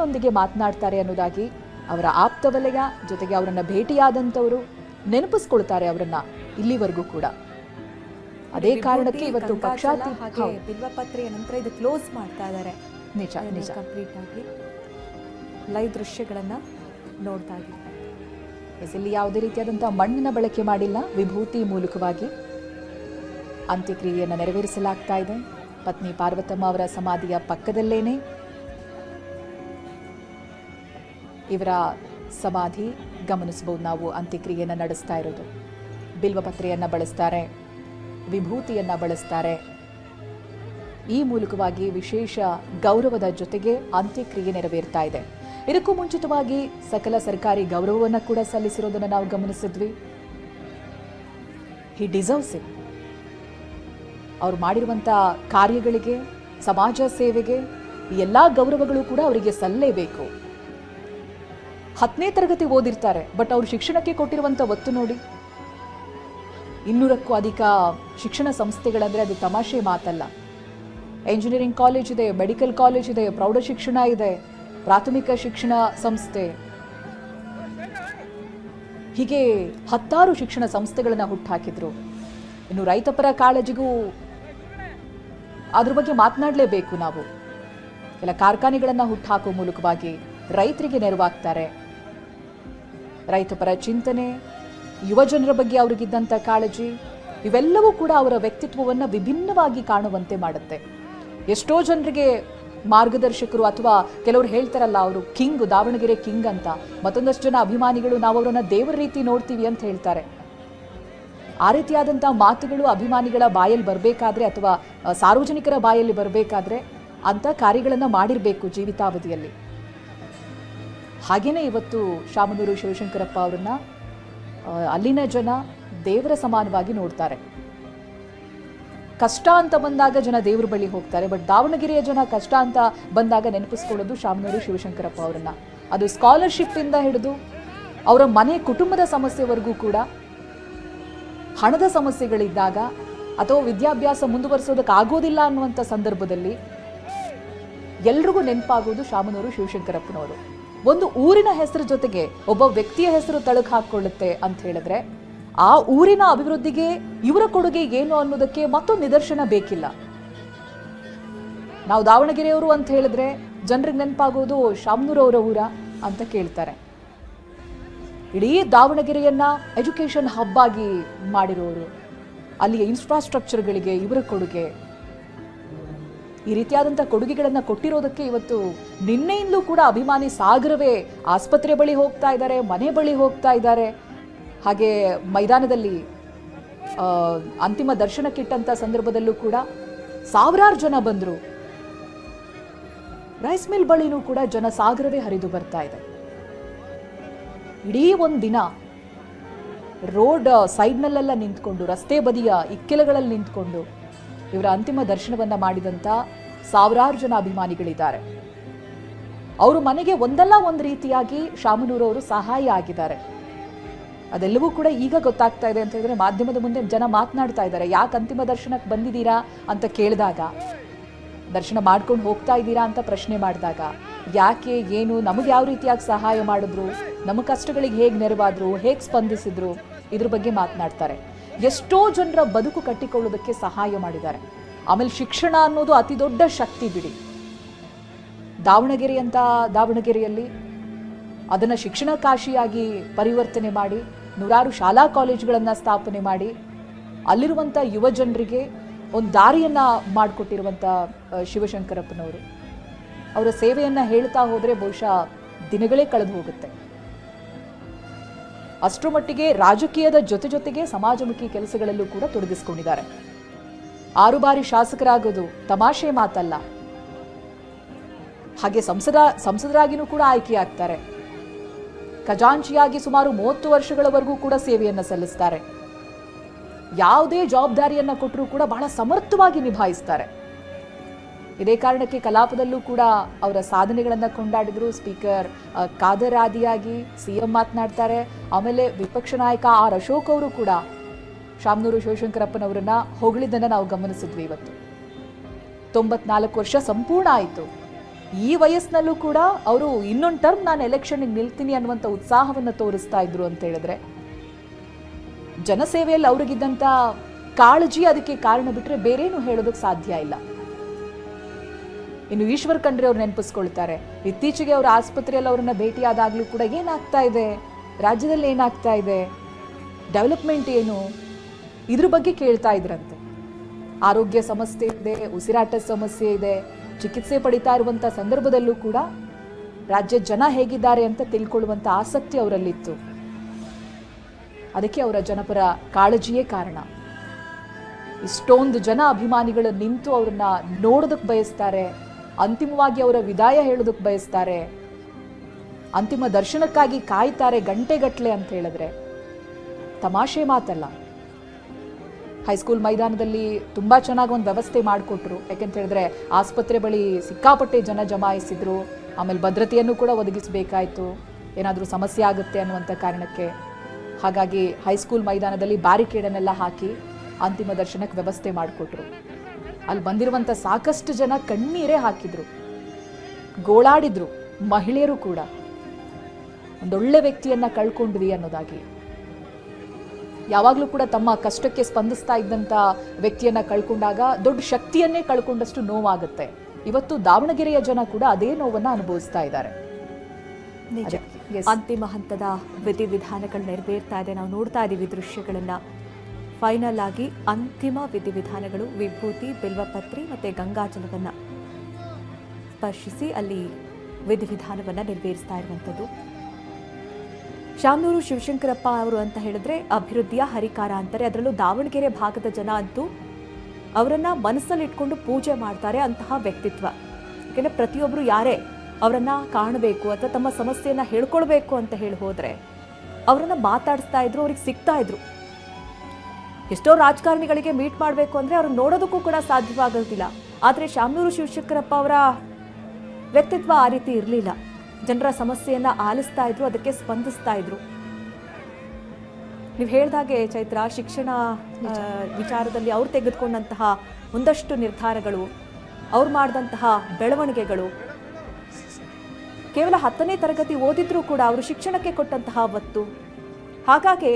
ಒಂದಿಗೆ ಮಾತನಾಡ್ತಾರೆ ಅನ್ನೋದಾಗಿ ಅವರ ಆಪ್ತ ವಲಯ ಜೊತೆಗೆ ಅವರನ್ನ ಭೇಟಿಯಾದಂತವರು ನೆನಪಿಸ್ಕೊಳ್ತಾರೆ ಅವರನ್ನ ಇಲ್ಲಿವರೆಗೂ ಕೂಡ. ಅದೇ ಕಾರಣಕ್ಕೆ ಇವತ್ತು ಪಕ್ಷಾತೀತ ಬಿಲ್ವಪತ್ರೆಯ ನಂತರ ಇದು ಕ್ಲೋಸ್ ಮಾಡ್ತಾ ಇದ್ದಾರೆ. ನಿಜ ನಿಜ ಕಂಪ್ಲೀಟ್ ಆಗಿ ಲೈವ್ ದೃಶ್ಯಗಳನ್ನ ನೋಡ್ತಾ ಇದ್ದೀವಿ. ಇಲ್ಲಿ ಯಾವುದೇ ರೀತಿಯಾದಂತಹ ಮಣ್ಣಿನ ಬಳಕೆ ಮಾಡಿಲ್ಲ, ವಿಭೂತಿ ಮೂಲಕವಾಗಿ ಅಂತ್ಯಕ್ರಿಯೆಯನ್ನು ನೆರವೇರಿಸಲಾಗ್ತಾ ಇದೆ. ಪತ್ನಿ ಪಾರ್ವತಮ್ಮ ಅವರ ಸಮಾಧಿಯ ಪಕ್ಕದಲ್ಲೇನೆ ಇವರ ಸಮಾಧಿ ಗಮನಿಸಬಹುದು. ನಾವು ಅಂತ್ಯಕ್ರಿಯೆಯನ್ನು ನಡೆಸ್ತಾ ಇರೋದು ಬಿಲ್ವಪತ್ರೆಯನ್ನು ಬಳಸ್ತಾರೆ, ವಿಭೂತಿಯನ್ನು ಬಳಸ್ತಾರೆ. ಈ ಮೂಲಕವಾಗಿ ವಿಶೇಷ ಗೌರವದ ಜೊತೆಗೆ ಅಂತ್ಯಕ್ರಿಯೆ ನೆರವೇರ್ತಾ ಇದೆ. ಇದಕ್ಕೂ ಮುಂಚಿತವಾಗಿ ಸಕಲ ಸರ್ಕಾರಿ ಗೌರವವನ್ನು ಕೂಡ ಸಲ್ಲಿಸಿರೋದನ್ನು ನಾವು ಗಮನಿಸಿದ್ವಿ. ಹಿ ಡಿಸರ್ವ್ಸ್ ಇಟ್. ಅವ್ರು ಮಾಡಿರುವಂಥ ಕಾರ್ಯಗಳಿಗೆ, ಸಮಾಜ ಸೇವೆಗೆ ಈ ಎಲ್ಲ ಗೌರವಗಳು ಕೂಡ ಅವರಿಗೆ ಸಲ್ಲಲೇಬೇಕು. 10ನೇ ತರಗತಿ ಓದಿರ್ತಾರೆ, ಬಟ್ ಅವರು ಶಿಕ್ಷಣಕ್ಕೆ ಕೊಟ್ಟಿರುವಂಥ ಒತ್ತು ನೋಡಿ. 200ಕ್ಕೂ ಅಧಿಕ ಶಿಕ್ಷಣ ಸಂಸ್ಥೆಗಳಂದರೆ ಅದು ತಮಾಷೆ ಮಾತಲ್ಲ. ಎಂಜಿನಿಯರಿಂಗ್ ಕಾಲೇಜ್ ಇದೆ, ಮೆಡಿಕಲ್ ಕಾಲೇಜ್ ಇದೆ, ಪ್ರೌಢ ಶಿಕ್ಷಣ ಇದೆ, ಪ್ರಾಥಮಿಕ ಶಿಕ್ಷಣ ಸಂಸ್ಥೆ, ಹೀಗೆ 10 ಶಿಕ್ಷಣ ಸಂಸ್ಥೆಗಳನ್ನು ಹುಟ್ಟುಹಾಕಿದ್ರು. ಇನ್ನು ರೈತಪರ ಕಾಳಜಿಗೂ ಅದ್ರ ಬಗ್ಗೆ ಮಾತನಾಡಲೇಬೇಕು ನಾವು. ಕೆಲ ಕಾರ್ಖಾನೆಗಳನ್ನು ಹುಟ್ಟುಹಾಕುವ ಮೂಲಕವಾಗಿ ರೈತರಿಗೆ ನೆರವಾಗ್ತಾರೆ. ರೈತಪರ ಚಿಂತನೆ, ಯುವಜನರ ಬಗ್ಗೆ ಅವರಿಗಿದ್ದಂಥ ಕಾಳಜಿ, ಇವೆಲ್ಲವೂ ಕೂಡ ಅವರ ವ್ಯಕ್ತಿತ್ವವನ್ನು ವಿಭಿನ್ನವಾಗಿ ಕಾಣುವಂತೆ ಮಾಡುತ್ತೆ. ಎಷ್ಟೋ ಜನರಿಗೆ ಮಾರ್ಗದರ್ಶಕರು, ಅಥವಾ ಕೆಲವರು ಹೇಳ್ತಾರಲ್ಲ ಅವರು ಕಿಂಗ್, ದಾವಣಗೆರೆ ಕಿಂಗ್ ಅಂತ. ಮತ್ತೊಂದಷ್ಟು ಜನ ಅಭಿಮಾನಿಗಳು ನಾವು ಅವರನ್ನ ದೇವರ ರೀತಿ ನೋಡ್ತೀವಿ ಅಂತ ಹೇಳ್ತಾರೆ. ಆ ರೀತಿಯಾದಂಥ ಮಾತುಗಳು ಅಭಿಮಾನಿಗಳ ಬಾಯಲ್ಲಿ ಬರಬೇಕಾದ್ರೆ, ಅಥವಾ ಸಾರ್ವಜನಿಕರ ಬಾಯಲ್ಲಿ ಬರಬೇಕಾದ್ರೆ ಅಂಥ ಕಾರ್ಯಗಳನ್ನು ಮಾಡಿರಬೇಕು ಜೀವಿತಾವಧಿಯಲ್ಲಿ. ಹಾಗೇನೆ ಇವತ್ತು ಶಾಮನೂರು ಶಿವಶಂಕರಪ್ಪ ಅವರನ್ನ ಅಲ್ಲಿನ ಜನ ದೇವರ ಸಮಾನವಾಗಿ ನೋಡ್ತಾರೆ. ಕಷ್ಟ ಅಂತ ಬಂದಾಗ ಜನ ದೇವರ ಬಳಿ ಹೋಗ್ತಾರೆ, ಬಟ್ ದಾವಣಗೆರೆಯ ಜನ ಕಷ್ಟ ಅಂತ ಬಂದಾಗ ನೆನಪಿಸ್ಕೊಳ್ಳೋದು ಶಾಮನೂರು ಶಿವಶಂಕರಪ್ಪ ಅವರನ್ನ. ಅದು ಸ್ಕಾಲರ್ಶಿಪ್ ಇಂದ ಹಿಡಿದು ಅವರ ಮನೆ ಕುಟುಂಬದ ಸಮಸ್ಯೆವರೆಗೂ ಕೂಡ, ಹಣದ ಸಮಸ್ಯೆಗಳಿದ್ದಾಗ ಅಥವಾ ವಿದ್ಯಾಭ್ಯಾಸ ಮುಂದುವರಿಸೋದಕ್ಕೆ ಆಗೋದಿಲ್ಲ ಅನ್ನುವಂಥ ಸಂದರ್ಭದಲ್ಲಿ ಎಲ್ರಿಗೂ ನೆನಪಾಗೋದು ಶಾಮನೂರು ಶಿವಶಂಕರಪ್ಪನವರು. ಒಂದು ಊರಿನ ಹೆಸರು ಜೊತೆಗೆ ಒಬ್ಬ ವ್ಯಕ್ತಿಯ ಹೆಸರು ತಳಕು ಹಾಕೊಳ್ಳುತ್ತೆ ಅಂತ ಹೇಳಿದ್ರೆ ಆ ಊರಿನ ಅಭಿವೃದ್ಧಿಗೆ ಇವರ ಕೊಡುಗೆ ಏನು ಅನ್ನೋದಕ್ಕೆ ಮತ್ತೊಂದು ನಿದರ್ಶನ ಬೇಕಿಲ್ಲ. ನಾವು ದಾವಣಗೆರೆಯವರು ಅಂತ ಹೇಳಿದ್ರೆ ಜನರಿಗೆ ನೆನಪಾಗೋದು ಶಾಮನೂರು ಅವರ ಊರ ಅಂತ ಕೇಳ್ತಾರೆ. ಇಡೀ ದಾವಣಗೆರೆಯನ್ನ ಎಜುಕೇಶನ್ ಹಬ್ ಆಗಿ ಮಾಡಿರೋರು, ಅಲ್ಲಿಯ ಇನ್ಫ್ರಾಸ್ಟ್ರಕ್ಚರ್ಗಳಿಗೆ ಇವರ ಕೊಡುಗೆ, ಈ ರೀತಿಯಾದಂಥ ಕೊಡುಗೆಗಳನ್ನು ಕೊಟ್ಟಿರೋದಕ್ಕೆ ಇವತ್ತು ನಿನ್ನೆಯಿಂದಲೂ ಕೂಡ ಅಭಿಮಾನಿ ಸಾಗರವೇ ಆಸ್ಪತ್ರೆ ಬಳಿ ಹೋಗ್ತಾ ಇದ್ದಾರೆ, ಮನೆ ಬಳಿ ಹೋಗ್ತಾ ಇದ್ದಾರೆ. ಹಾಗೆ ಮೈದಾನದಲ್ಲಿ ಅಂತಿಮ ದರ್ಶನಕ್ಕಿಟ್ಟಂಥ ಸಂದರ್ಭದಲ್ಲೂ ಕೂಡ ಸಾವಿರಾರು ಜನ ಬಂದರು. ರೈಸ್ ಮಿಲ್ ಬಳಿನೂ ಕೂಡ ಜನ ಸಾಗರವೇ ಹರಿದು ಬರ್ತಾ ಇದೆ. ಇಡೀ ಒಂದು ದಿನ ರೋಡ್ ಸೈಡ್ನಲ್ಲೆಲ್ಲ ನಿಂತ್ಕೊಂಡು, ರಸ್ತೆ ಬದಿಯ ಇಕ್ಕೆಲಗಳಲ್ಲಿ ನಿಂತ್ಕೊಂಡು ಇವರ ಅಂತಿಮ ದರ್ಶನವನ್ನ ಮಾಡಿದಂಥ ಸಾವಿರಾರು ಜನ ಅಭಿಮಾನಿಗಳಿದ್ದಾರೆ. ಅವರು ಮನೆಗೆ ಒಂದಲ್ಲ ಒಂದು ರೀತಿಯಾಗಿ ಶಾಮನೂರವರು ಸಹಾಯ ಆಗಿದ್ದಾರೆ. ಅದೆಲ್ಲವೂ ಕೂಡ ಈಗ ಗೊತ್ತಾಗ್ತಾ ಇದೆ ಅಂತ ಹೇಳಿದ್ರೆ ಮಾಧ್ಯಮದ ಮುಂದೆ ಜನ ಮಾತನಾಡ್ತಾ ಇದ್ದಾರೆ. ಯಾಕೆ ಅಂತಿಮ ದರ್ಶನಕ್ಕೆ ಬಂದಿದ್ದೀರಾ ಅಂತ ಕೇಳಿದಾಗ, ದರ್ಶನ ಮಾಡ್ಕೊಂಡು ಹೋಗ್ತಾ ಇದ್ದೀರಾ ಅಂತ ಪ್ರಶ್ನೆ ಮಾಡಿದಾಗ, ಯಾಕೆ, ಏನು, ನಮಗೆ ಯಾವ ರೀತಿಯಾಗಿ ಸಹಾಯ ಮಾಡಿದ್ರು, ನಮ್ಮ ಕಷ್ಟಗಳಿಗೆ ಹೇಗೆ ನೆರವಾದ್ರು, ಹೇಗೆ ಸ್ಪಂದಿಸಿದ್ರು, ಇದ್ರ ಬಗ್ಗೆ ಮಾತನಾಡ್ತಾರೆ. ಎಷ್ಟೋ ಜನರ ಬದುಕು ಕಟ್ಟಿಕೊಳ್ಳೋದಕ್ಕೆ ಸಹಾಯ ಮಾಡಿದ್ದಾರೆ. ಆಮೇಲೆ ಶಿಕ್ಷಣ ಅನ್ನೋದು ಅತಿ ದೊಡ್ಡ ಶಕ್ತಿ ಬಿಡಿ. ದಾವಣಗೆರೆಯಲ್ಲಿ ಅದನ್ನು ಶಿಕ್ಷಣ ಕಾಶಿಯಾಗಿ ಪರಿವರ್ತನೆ ಮಾಡಿ ನೂರಾರು ಶಾಲಾ ಕಾಲೇಜುಗಳನ್ನು ಸ್ಥಾಪನೆ ಮಾಡಿ ಅಲ್ಲಿರುವಂಥ ಯುವ ಜನರಿಗೆ ಒಂದು ದಾರಿಯನ್ನು ಮಾಡಿಕೊಟ್ಟಿರುವಂಥ ಶಿವಶಂಕರಪ್ಪನವರು, ಅವರ ಸೇವೆಯನ್ನು ಹೇಳ್ತಾ ಹೋದರೆ ಬಹುಶಃ ದಿನಗಳೇ ಕಳೆದು ಹೋಗುತ್ತೆ. ಅಷ್ಟರ ಮಟ್ಟಿಗೆ ರಾಜಕೀಯದ ಜೊತೆಗೆ ಸಮಾಜಮುಖಿ ಕೆಲಸಗಳಲ್ಲೂ ಕೂಡ ತೊಡಗಿಸಿಕೊಂಡಿದ್ದಾರೆ. 6 ಬಾರಿ ಶಾಸಕರಾಗೋದು ತಮಾಷೆ ಮಾತಲ್ಲ. ಹಾಗೆ ಸಂಸದರಾಗಿನೂ ಕೂಡ ಆಯ್ಕೆಯಾಗ್ತಾರೆ. ಖಜಾಂಚಿಯಾಗಿ ಸುಮಾರು 30 ವರ್ಷಗಳವರೆಗೂ ಕೂಡ ಸೇವೆಯನ್ನು ಸಲ್ಲಿಸ್ತಾರೆ. ಯಾವುದೇ ಜವಾಬ್ದಾರಿಯನ್ನ ಕೊಟ್ಟರೂ ಕೂಡ ಬಹಳ ಸಮರ್ಥವಾಗಿ ನಿಭಾಯಿಸ್ತಾರೆ. ಇದೇ ಕಾರಣಕ್ಕೆ ಕಲಾಪದಲ್ಲೂ ಕೂಡ ಅವರ ಸಾಧನೆಗಳನ್ನು ಕೊಂಡಾಡಿದ್ರು. ಸ್ಪೀಕರ್ ಖಾದರ್ ಆದಿಯಾಗಿ ಸಿಎಂ ಮಾತನಾಡ್ತಾರೆ. ಆಮೇಲೆ ವಿಪಕ್ಷ ನಾಯಕ ಆರ್ ಅಶೋಕ್ ಅವರು ಕೂಡ ಶಾಮನೂರು ಶಿವಶಂಕರಪ್ಪನವರನ್ನ ಹೊಗಳಿದ್ದನ್ನು ನಾವು ಗಮನಿಸಿದ್ವಿ. ಇವತ್ತು 94 ವರ್ಷ ಸಂಪೂರ್ಣ ಆಯಿತು. ಈ ವಯಸ್ಸಿನಲ್ಲೂ ಕೂಡ ಅವರು ಇನ್ನೊಂದು ಟರ್ಮ್ ನಾನು ಎಲೆಕ್ಷನ್ಗೆ ನಿಲ್ತೀನಿ ಅನ್ನುವಂಥ ಉತ್ಸಾಹವನ್ನು ತೋರಿಸ್ತಾ ಇದ್ರು ಅಂತ ಹೇಳಿದ್ರೆ ಜನಸೇವೆಯಲ್ಲಿ ಅವ್ರಿಗಿದ್ದಂಥ ಕಾಳಜಿ ಅದಕ್ಕೆ ಕಾರಣ ಬಿಟ್ಟರೆ ಬೇರೇನು ಹೇಳೋದಕ್ಕೆ ಸಾಧ್ಯ ಇಲ್ಲ. ಇನ್ನು ಈಶ್ವರ್ ಖಂಡ್ರೆ ಅವ್ರು ನೆನಪಿಸ್ಕೊಳ್ತಾರೆ, ಇತ್ತೀಚೆಗೆ ಅವರ ಆಸ್ಪತ್ರೆಯಲ್ಲಿ ಅವರನ್ನ ಭೇಟಿಯಾದಾಗಲೂ ಕೂಡ ಏನಾಗ್ತಾ ಇದೆ, ರಾಜ್ಯದಲ್ಲಿ ಏನಾಗ್ತಾ ಇದೆ, ಡೆವಲಪ್ಮೆಂಟ್ ಏನು, ಇದ್ರ ಬಗ್ಗೆ ಕೇಳ್ತಾ ಇದ್ರಂತೆ. ಆರೋಗ್ಯ ಸಮಸ್ಯೆ ಇದೆ, ಉಸಿರಾಟದ ಸಮಸ್ಯೆ ಇದೆ, ಚಿಕಿತ್ಸೆ ಪಡಿತಾ ಇರುವಂಥ ಸಂದರ್ಭದಲ್ಲೂ ಕೂಡ ರಾಜ್ಯದ ಜನ ಹೇಗಿದ್ದಾರೆ ಅಂತ ತಿಳ್ಕೊಳ್ಳುವಂಥ ಆಸಕ್ತಿ ಅವರಲ್ಲಿತ್ತು. ಅದಕ್ಕೆ ಅವರ ಜನಪರ ಕಾಳಜಿಯೇ ಕಾರಣ. ಇಷ್ಟೊಂದು ಜನ ಅಭಿಮಾನಿಗಳು ನಿಂತು ಅವ್ರನ್ನ ನೋಡೋದಕ್ಕೆ ಬಯಸ್ತಾರೆ, ಅಂತಿಮವಾಗಿ ಅವರ ವಿದಾಯ ಹೇಳೋದಕ್ಕೆ ಬಯಸ್ತಾರೆ, ಅಂತಿಮ ದರ್ಶನಕ್ಕಾಗಿ ಕಾಯ್ತಾರೆ ಗಂಟೆಗಟ್ಟಲೆ ಅಂತ ಹೇಳಿದ್ರೆ ತಮಾಷೆ ಮಾತಲ್ಲ. ಹೈಸ್ಕೂಲ್ ಮೈದಾನದಲ್ಲಿ ತುಂಬ ಚೆನ್ನಾಗಿ ಒಂದು ವ್ಯವಸ್ಥೆ ಮಾಡಿಕೊಟ್ರು. ಯಾಕೆಂತ ಹೇಳಿದ್ರೆ ಆಸ್ಪತ್ರೆ ಬಳಿ ಸಿಕ್ಕಾಪಟ್ಟೆ ಜನ ಜಮಾಯಿಸಿದ್ರು. ಆಮೇಲೆ ಭದ್ರತೆಯನ್ನು ಕೂಡ ಒದಗಿಸಬೇಕಾಯಿತು, ಏನಾದರೂ ಸಮಸ್ಯೆ ಆಗುತ್ತೆ ಅನ್ನುವಂಥ ಕಾರಣಕ್ಕೆ. ಹಾಗಾಗಿ ಹೈಸ್ಕೂಲ್ ಮೈದಾನದಲ್ಲಿ ಬ್ಯಾರಿಕೇಡನ್ನೆಲ್ಲ ಹಾಕಿ ಅಂತಿಮ ದರ್ಶನಕ್ಕೆ ವ್ಯವಸ್ಥೆ ಮಾಡಿಕೊಟ್ರು. ಅಲ್ಲಿ ಬಂದಿರುವಂಥ ಸಾಕಷ್ಟು ಜನ ಕಣ್ಣೀರೇ ಹಾಕಿದ್ರು, ಗೋಳಾಡಿದ್ರು. ಮಹಿಳೆಯರು ಕೂಡ ಒಂದೊಳ್ಳೆ ವ್ಯಕ್ತಿಯನ್ನ ಕಳ್ಕೊಂಡ್ವಿ ಅನ್ನೋದಾಗಿ. ಯಾವಾಗಲೂ ಕೂಡ ತಮ್ಮ ಕಷ್ಟಕ್ಕೆ ಸ್ಪಂದಿಸ್ತಾ ಇದ್ದಂಥ ವ್ಯಕ್ತಿಯನ್ನ ಕಳ್ಕೊಂಡಾಗ ದೊಡ್ಡ ಶಕ್ತಿಯನ್ನೇ ಕಳ್ಕೊಂಡಷ್ಟು ನೋವಾಗುತ್ತೆ. ಇವತ್ತು ದಾವಣಗೆರೆಯ ಜನ ಕೂಡ ಅದೇ ನೋವನ್ನ ಅನುಭವಿಸ್ತಾ ಇದ್ದಾರೆ. ನಿಜ. ಅಂತಿಮ ಹಂತದ ವಿಧಿವಿಧಾನಗಳು ನೆರವೇರ್ತಾ ಇದೆ, ನಾವು ನೋಡ್ತಾ ಇದ್ದೀವಿ ದೃಶ್ಯಗಳನ್ನ. ಫೈನಲ್ ಆಗಿ ಅಂತಿಮ ವಿಧಿವಿಧಾನಗಳು ವಿಭೂತಿ, ಬಿಲ್ವಪತ್ರಿ ಮತ್ತೆ ಗಂಗಾಜಲವನ್ನ ಸ್ಪರ್ಶಿಸಿ ಅಲ್ಲಿ ವಿಧಿವಿಧಾನವನ್ನ ನೆರವೇರಿಸ್ತಾ ಇರುವಂಥದ್ದು. ಶಾಮನೂರು ಶಿವಶಂಕರಪ್ಪ ಅವರು ಅಂತ ಹೇಳಿದ್ರೆ ಅಭಿವೃದ್ಧಿಯ ಹರಿಕಾರ ಅಂತಾರೆ. ಅದರಲ್ಲೂ ದಾವಣಗೆರೆ ಭಾಗದ ಜನ ಅಂತೂ ಅವರನ್ನ ಮನಸ್ಸಲ್ಲಿ ಇಟ್ಕೊಂಡು ಪೂಜೆ ಮಾಡ್ತಾರೆ. ಅಂತಹ ವ್ಯಕ್ತಿತ್ವ. ಯಾಕೆಂದ್ರೆ ಪ್ರತಿಯೊಬ್ಬರು ಯಾರೇ ಅವರನ್ನ ಕಾಣಬೇಕು ಅಥವಾ ತಮ್ಮ ಸಮಸ್ಯೆಯನ್ನ ಹೇಳ್ಕೊಳ್ಬೇಕು ಅಂತ ಹೇಳಿ ಹೋದ್ರೆ ಅವರನ್ನ ಮಾತಾಡಿಸ್ತಾ ಇದ್ರು, ಅವ್ರಿಗೆ ಸಿಗ್ತಾ ಇದ್ರು. ಎಷ್ಟೋ ರಾಜಕಾರಣಿಗಳಿಗೆ ಮೀಟ್ ಮಾಡಬೇಕು ಅಂದ್ರೆ ಅವ್ರನ್ನ ನೋಡೋದಕ್ಕೂ ಕೂಡ ಸಾಧ್ಯವಾಗೋದಿಲ್ಲ. ಆದರೆ ಶಾಮನೂರು ಶಿವಶಂಕರಪ್ಪ ಅವರ ವ್ಯಕ್ತಿತ್ವ ಆ ರೀತಿ ಇರಲಿಲ್ಲ. ಜನರ ಸಮಸ್ಯೆಯನ್ನ ಆಲಿಸ್ತಾ ಇದ್ರು, ಅದಕ್ಕೆ ಸ್ಪಂದಿಸ್ತಾ ಇದ್ರು. ನೀವು ಹೇಳ್ದಾಗೆ ಚೈತ್ರ, ಶಿಕ್ಷಣ ವಿಚಾರದಲ್ಲಿ ಅವ್ರು ತೆಗೆದುಕೊಂಡಂತಹ ಒಂದಷ್ಟು ನಿರ್ಧಾರಗಳು, ಅವ್ರು ಮಾಡಿದಂತಹ ಬೆಳವಣಿಗೆಗಳು, ಕೇವಲ 10ನೇ ತರಗತಿ ಓದಿದ್ರೂ ಕೂಡ ಅವರು ಶಿಕ್ಷಣಕ್ಕೆ ಕೊಟ್ಟಂತಹ ಒತ್ತು. ಹಾಗಾಗಿ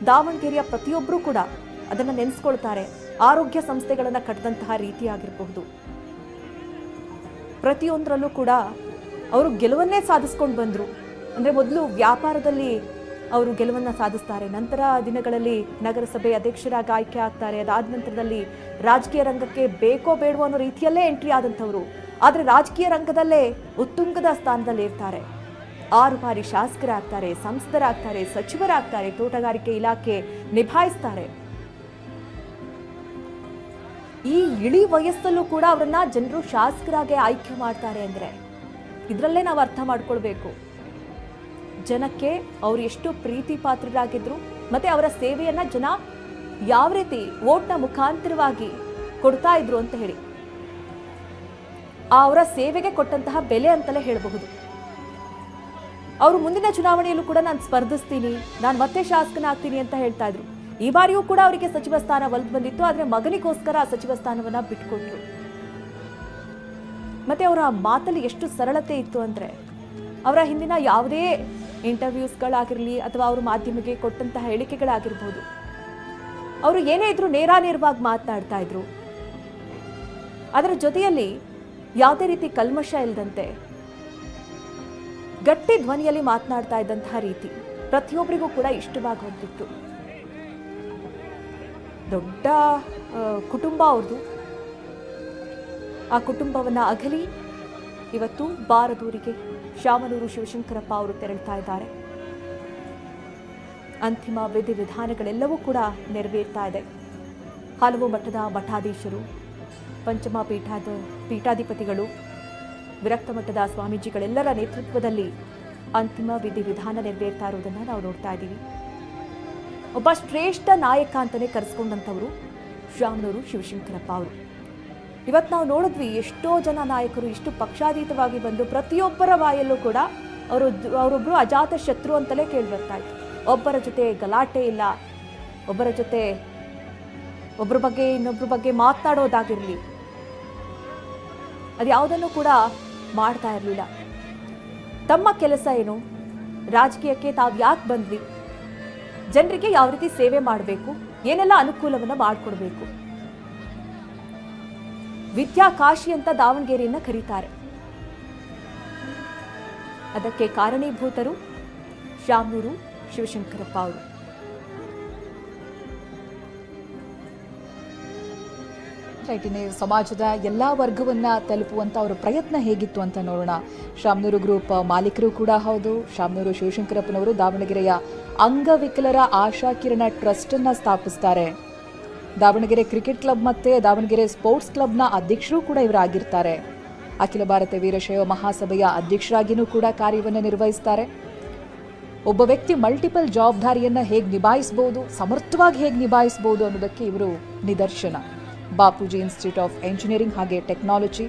ದಾವಣಗೆರೆಯ ಪ್ರತಿಯೊಬ್ಬರೂ ಕೂಡ ಅದನ್ನು ನೆನೆಸ್ಕೊಳ್ತಾರೆ. ಆರೋಗ್ಯ ಸಂಸ್ಥೆಗಳನ್ನು ಕಟ್ಟಿದಂತಹ ರೀತಿಯಾಗಿರಬಹುದು, ಪ್ರತಿಯೊಂದರಲ್ಲೂ ಕೂಡ ಅವರು ಗೆಲುವನ್ನೇ ಸಾಧಿಸ್ಕೊಂಡು ಬಂದರು. ಅಂದರೆ ಮೊದಲು ವ್ಯಾಪಾರದಲ್ಲಿ ಅವರು ಗೆಲುವನ್ನು ಸಾಧಿಸ್ತಾರೆ, ನಂತರ ದಿನಗಳಲ್ಲಿ ನಗರಸಭೆ ಅಧ್ಯಕ್ಷರಾಗಿ ಆಯ್ಕೆ ಆಗ್ತಾರೆ. ಅದಾದ ನಂತರದಲ್ಲಿ ರಾಜಕೀಯ ರಂಗಕ್ಕೆ ಬೇಕೋ ಬೇಡವೋ ಅನ್ನೋ ರೀತಿಯಲ್ಲೇ ಎಂಟ್ರಿ ಆದಂಥವರು. ಆದರೆ ರಾಜಕೀಯ ರಂಗದಲ್ಲೇ ಉತ್ತುಂಗದ ಸ್ಥಾನದಲ್ಲಿ ಇರ್ತಾರೆ. 6 ಬಾರಿ ಶಾಸಕರಾಗ್ತಾರೆ, ಸಂಸದರಾಗ್ತಾರೆ, ಸಚಿವರಾಗ್ತಾರೆ, ತೋಟಗಾರಿಕೆ ಇಲಾಖೆ ನಿಭಾಯಿಸ್ತಾರೆ. ಈ ಇಳಿ ವಯಸ್ಸಲ್ಲೂ ಕೂಡ ಅವರನ್ನ ಜನರು ಶಾಸಕರಾಗಿ ಆಯ್ಕೆ ಮಾಡ್ತಾರೆ ಅಂದ್ರೆ ಇದರಲ್ಲೇ ನಾವು ಅರ್ಥ ಮಾಡ್ಕೊಳ್ಬೇಕು ಜನಕ್ಕೆ ಅವರು ಎಷ್ಟು ಪ್ರೀತಿ ಪಾತ್ರರಾಗಿದ್ರು, ಮತ್ತೆ ಅವರ ಸೇವೆಯನ್ನ ಜನ ಯಾವ ರೀತಿ ವೋಟ್ನ ಮುಖಾಂತರವಾಗಿ ಕೊಡ್ತಾ ಇದ್ರು ಅಂತ ಹೇಳಿ. ಅವರ ಸೇವೆಗೆ ಕೊಟ್ಟಂತಹ ಬೆಲೆ ಅಂತಲೇ ಹೇಳಬಹುದು. ಅವರು ಮುಂದಿನ ಚುನಾವಣೆಯಲ್ಲೂ ಕೂಡ ನಾನು ಸ್ಪರ್ಧಿಸ್ತೀನಿ, ನಾನು ಮತ್ತೆ ಶಾಸಕನಾಗ್ತೀನಿ ಅಂತ ಹೇಳ್ತಾ ಇದ್ರು. ಈ ಬಾರಿಯೂ ಕೂಡ ಅವರಿಗೆ ಸಚಿವ ಸ್ಥಾನ ಒಲ್ದು ಬಂದಿತ್ತು, ಆದರೆ ಮಗನಿಗೋಸ್ಕರ ಆ ಸಚಿವ ಸ್ಥಾನವನ್ನ ಬಿಟ್ಕೊಟ್ರು. ಮತ್ತೆ ಅವರ ಮಾತಲ್ಲಿ ಎಷ್ಟು ಸರಳತೆ ಇತ್ತು ಅಂದ್ರೆ, ಅವರ ಹಿಂದಿನ ಯಾವುದೇ ಇಂಟರ್ವ್ಯೂಸ್ಗಳಾಗಿರಲಿ ಅಥವಾ ಅವರು ಮಾಧ್ಯಮಕ್ಕೆ ಕೊಟ್ಟಂತಹ ಹೇಳಿಕೆಗಳಾಗಿರ್ಬೋದು, ಅವರು ಏನೇ ಇದ್ರು ನೇರಾನೇರವಾಗಿ ಮಾತನಾಡ್ತಾ ಇದ್ರು. ಅದರ ಜೊತೆಯಲ್ಲಿ ಯಾವುದೇ ರೀತಿ ಕಲ್ಮಶ ಇಲ್ಲದಂತೆ ಗಟ್ಟಿ ಧ್ವನಿಯಲ್ಲಿ ಮಾತನಾಡ್ತಾ ಇದ್ದಂತಹ ರೀತಿ ಪ್ರತಿಯೊಬ್ಬರಿಗೂ ಕೂಡ ಇಷ್ಟವಾಗುವಂತಿತ್ತು. ದೊಡ್ಡ ಕುಟುಂಬ ಅವ್ರದ್ದು. ಆ ಕುಟುಂಬವನ್ನ ಅಗಲಿ ಇವತ್ತು ಬಾರದೂರಿಗೆ ಶಾಮನೂರು ಶಿವಶಂಕರಪ್ಪ ಅವರು ತೆರಳ್ತಾ ಇದ್ದಾರೆ. ಅಂತಿಮ ವಿಧಿವಿಧಾನಗಳೆಲ್ಲವೂ ಕೂಡ ನೆರವೇರ್ತಾ ಇದೆ. ಹಲವು ಮಠದ ಮಠಾಧೀಶರು, ಪಂಚಮ ಪೀಠಾಧಿಪತಿಗಳು, ವಿರಕ್ತ ಮಠದ ಸ್ವಾಮೀಜಿಗಳೆಲ್ಲರ ನೇತೃತ್ವದಲ್ಲಿ ಅಂತಿಮ ವಿಧಿವಿಧಾನ ನೆರವೇರ್ತಾ ಇರುವುದನ್ನು ನಾವು ನೋಡ್ತಾ ಇದ್ದೀವಿ. ಒಬ್ಬ ಶ್ರೇಷ್ಠ ನಾಯಕ ಅಂತಲೇ ಕರೆಸ್ಕೊಂಡಂಥವರು ಶಾಮನೂರು ಶಿವಶಂಕರಪ್ಪ ಅವರು. ಇವತ್ತು ನಾವು ನೋಡಿದ್ವಿ, ಎಷ್ಟೋ ಜನ ನಾಯಕರು ಇಷ್ಟು ಪಕ್ಷಾತೀತವಾಗಿ ಬಂದು ಪ್ರತಿಯೊಬ್ಬರ ಬಾಯಲ್ಲೂ ಕೂಡ ಅವರೊಬ್ಬರು ಅಜಾತ ಶತ್ರು ಅಂತಲೇ ಕೇಳಿಬರ್ತಾ ಇತ್ತು. ಒಬ್ಬರ ಜೊತೆ ಗಲಾಟೆ ಇಲ್ಲ, ಒಬ್ಬರ ಜೊತೆ ಒಬ್ಬರ ಬಗ್ಗೆ ಇನ್ನೊಬ್ಬರ ಬಗ್ಗೆ ಮಾತನಾಡೋದಾಗಿರಲಿ, ಅದು ಯಾವುದನ್ನು ಕೂಡ ಮಾಡ್ತಾ ಇರಲಿಲ್ಲ. ತಮ್ಮ ಕೆಲಸ ಏನು, ರಾಜಕೀಯಕ್ಕೆ ತಾವು ಯಾಕೆ ಬಂದ್ವಿ, ಜನರಿಗೆ ಯಾವ ರೀತಿ ಸೇವೆ ಮಾಡಬೇಕು, ಏನೆಲ್ಲ ಅನುಕೂಲವನ್ನು ಮಾಡಿಕೊಡ್ಬೇಕು, ವಿದ್ಯಾಕಾಶಿ ಅಂತ ದಾವಣಗೆರೆಯನ್ನ ಕರೀತಾರೆ. ಅದಕ್ಕೆ ಕಾರಣೀಭೂತರು ಶಾಮನೂರು ಶಿವಶಂಕರಪ್ಪ ಅವರು. ರೈಟ್, ಇನ್ನು ಸಮಾಜದ ಎಲ್ಲ ವರ್ಗವನ್ನ ತಲುಪುವಂಥ ಅವರ ಪ್ರಯತ್ನ ಹೇಗಿತ್ತು ಅಂತ ನೋಡೋಣ. ಶಾಮನೂರು ಗ್ರೂಪ್ ಮಾಲೀಕರು ಕೂಡ ಹೌದು. ಶಾಮನೂರು ಶಿವಶಂಕರಪ್ಪನವರು ದಾವಣಗೆರೆಯ ಅಂಗವಿಕಲರ ಆಶಾ ಕಿರಣ ಟ್ರಸ್ಟನ್ನು ಸ್ಥಾಪಿಸ್ತಾರೆ. ದಾವಣಗೆರೆ ಕ್ರಿಕೆಟ್ ಕ್ಲಬ್ ಮತ್ತು ದಾವಣಗೆರೆ ಸ್ಪೋರ್ಟ್ಸ್ ಕ್ಲಬ್ನ ಅಧ್ಯಕ್ಷರು ಕೂಡ ಇವರಾಗಿರ್ತಾರೆ. ಅಖಿಲ ಭಾರತ ವೀರಶೈವ ಮಹಾಸಭೆಯ ಅಧ್ಯಕ್ಷರಾಗಿಯೂ ಕೂಡ ಕಾರ್ಯವನ್ನು ನಿರ್ವಹಿಸ್ತಾರೆ. ಒಬ್ಬ ವ್ಯಕ್ತಿ ಮಲ್ಟಿಪಲ್ ಜವಾಬ್ದಾರಿಯನ್ನು ಹೇಗೆ ನಿಭಾಯಿಸ್ಬೋದು, ಸಮರ್ಥವಾಗಿ ಹೇಗೆ ನಿಭಾಯಿಸ್ಬೋದು ಅನ್ನೋದಕ್ಕೆ ಇವರು ನಿದರ್ಶನ. ಬಾಪೂಜಿ ಇನ್ಸ್ಟಿಟ್ಯೂಟ್ ಆಫ್ ಎಂಜಿನಿಯರಿಂಗ್ ಹಾಗೆ ಟೆಕ್ನಾಲಜಿ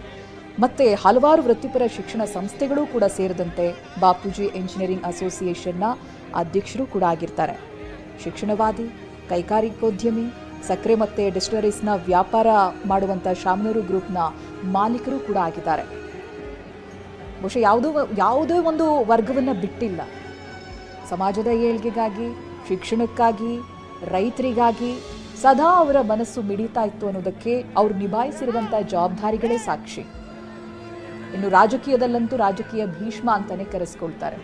ಮತ್ತು ಹಲವಾರು ವೃತ್ತಿಪರ ಶಿಕ್ಷಣ ಸಂಸ್ಥೆಗಳು ಕೂಡ ಸೇರಿದಂತೆ ಬಾಪೂಜಿ ಎಂಜಿನಿಯರಿಂಗ್ ಅಸೋಸಿಯೇಷನ್ನ ಅಧ್ಯಕ್ಷರು ಕೂಡ ಆಗಿರ್ತಾರೆ. ಶಿಕ್ಷಣವಾದಿ, ಕೈಗಾರಿಕೋದ್ಯಮಿ, ಸಕ್ಕರೆ ಮತ್ತು ಡಿಸ್ಟಿಲರೀಸ್ನ ವ್ಯಾಪಾರ ಮಾಡುವಂಥ ಶಾಮನೂರು ಗ್ರೂಪ್ನ ಮಾಲೀಕರು ಕೂಡ ಆಗಿದ್ದಾರೆ. ಬಹುಶಃ ಯಾವುದೇ ಒಂದು ವರ್ಗವನ್ನು ಬಿಟ್ಟಿಲ್ಲ. ಸಮಾಜದ ಏಳ್ಗೆಗಾಗಿ, ಶಿಕ್ಷಣಕ್ಕಾಗಿ, ರೈತರಿಗಾಗಿ ಸದಾ ಅವರ ಮನಸ್ಸು ಮಿಡಿತಾ ಇತ್ತು ಅನ್ನೋದಕ್ಕೆ ಅವರು ನಿಭಾಯಿಸಿರುವಂಥ ಜವಾಬ್ದಾರಿಗಳೇ ಸಾಕ್ಷಿ. ಇನ್ನು ರಾಜಕೀಯದಲ್ಲಂತೂ ರಾಜಕೀಯ ಭೀಷ್ಮ ಅಂತಾನೆ ಕರೆಸ್ಕೊಳ್ತಾರೆ.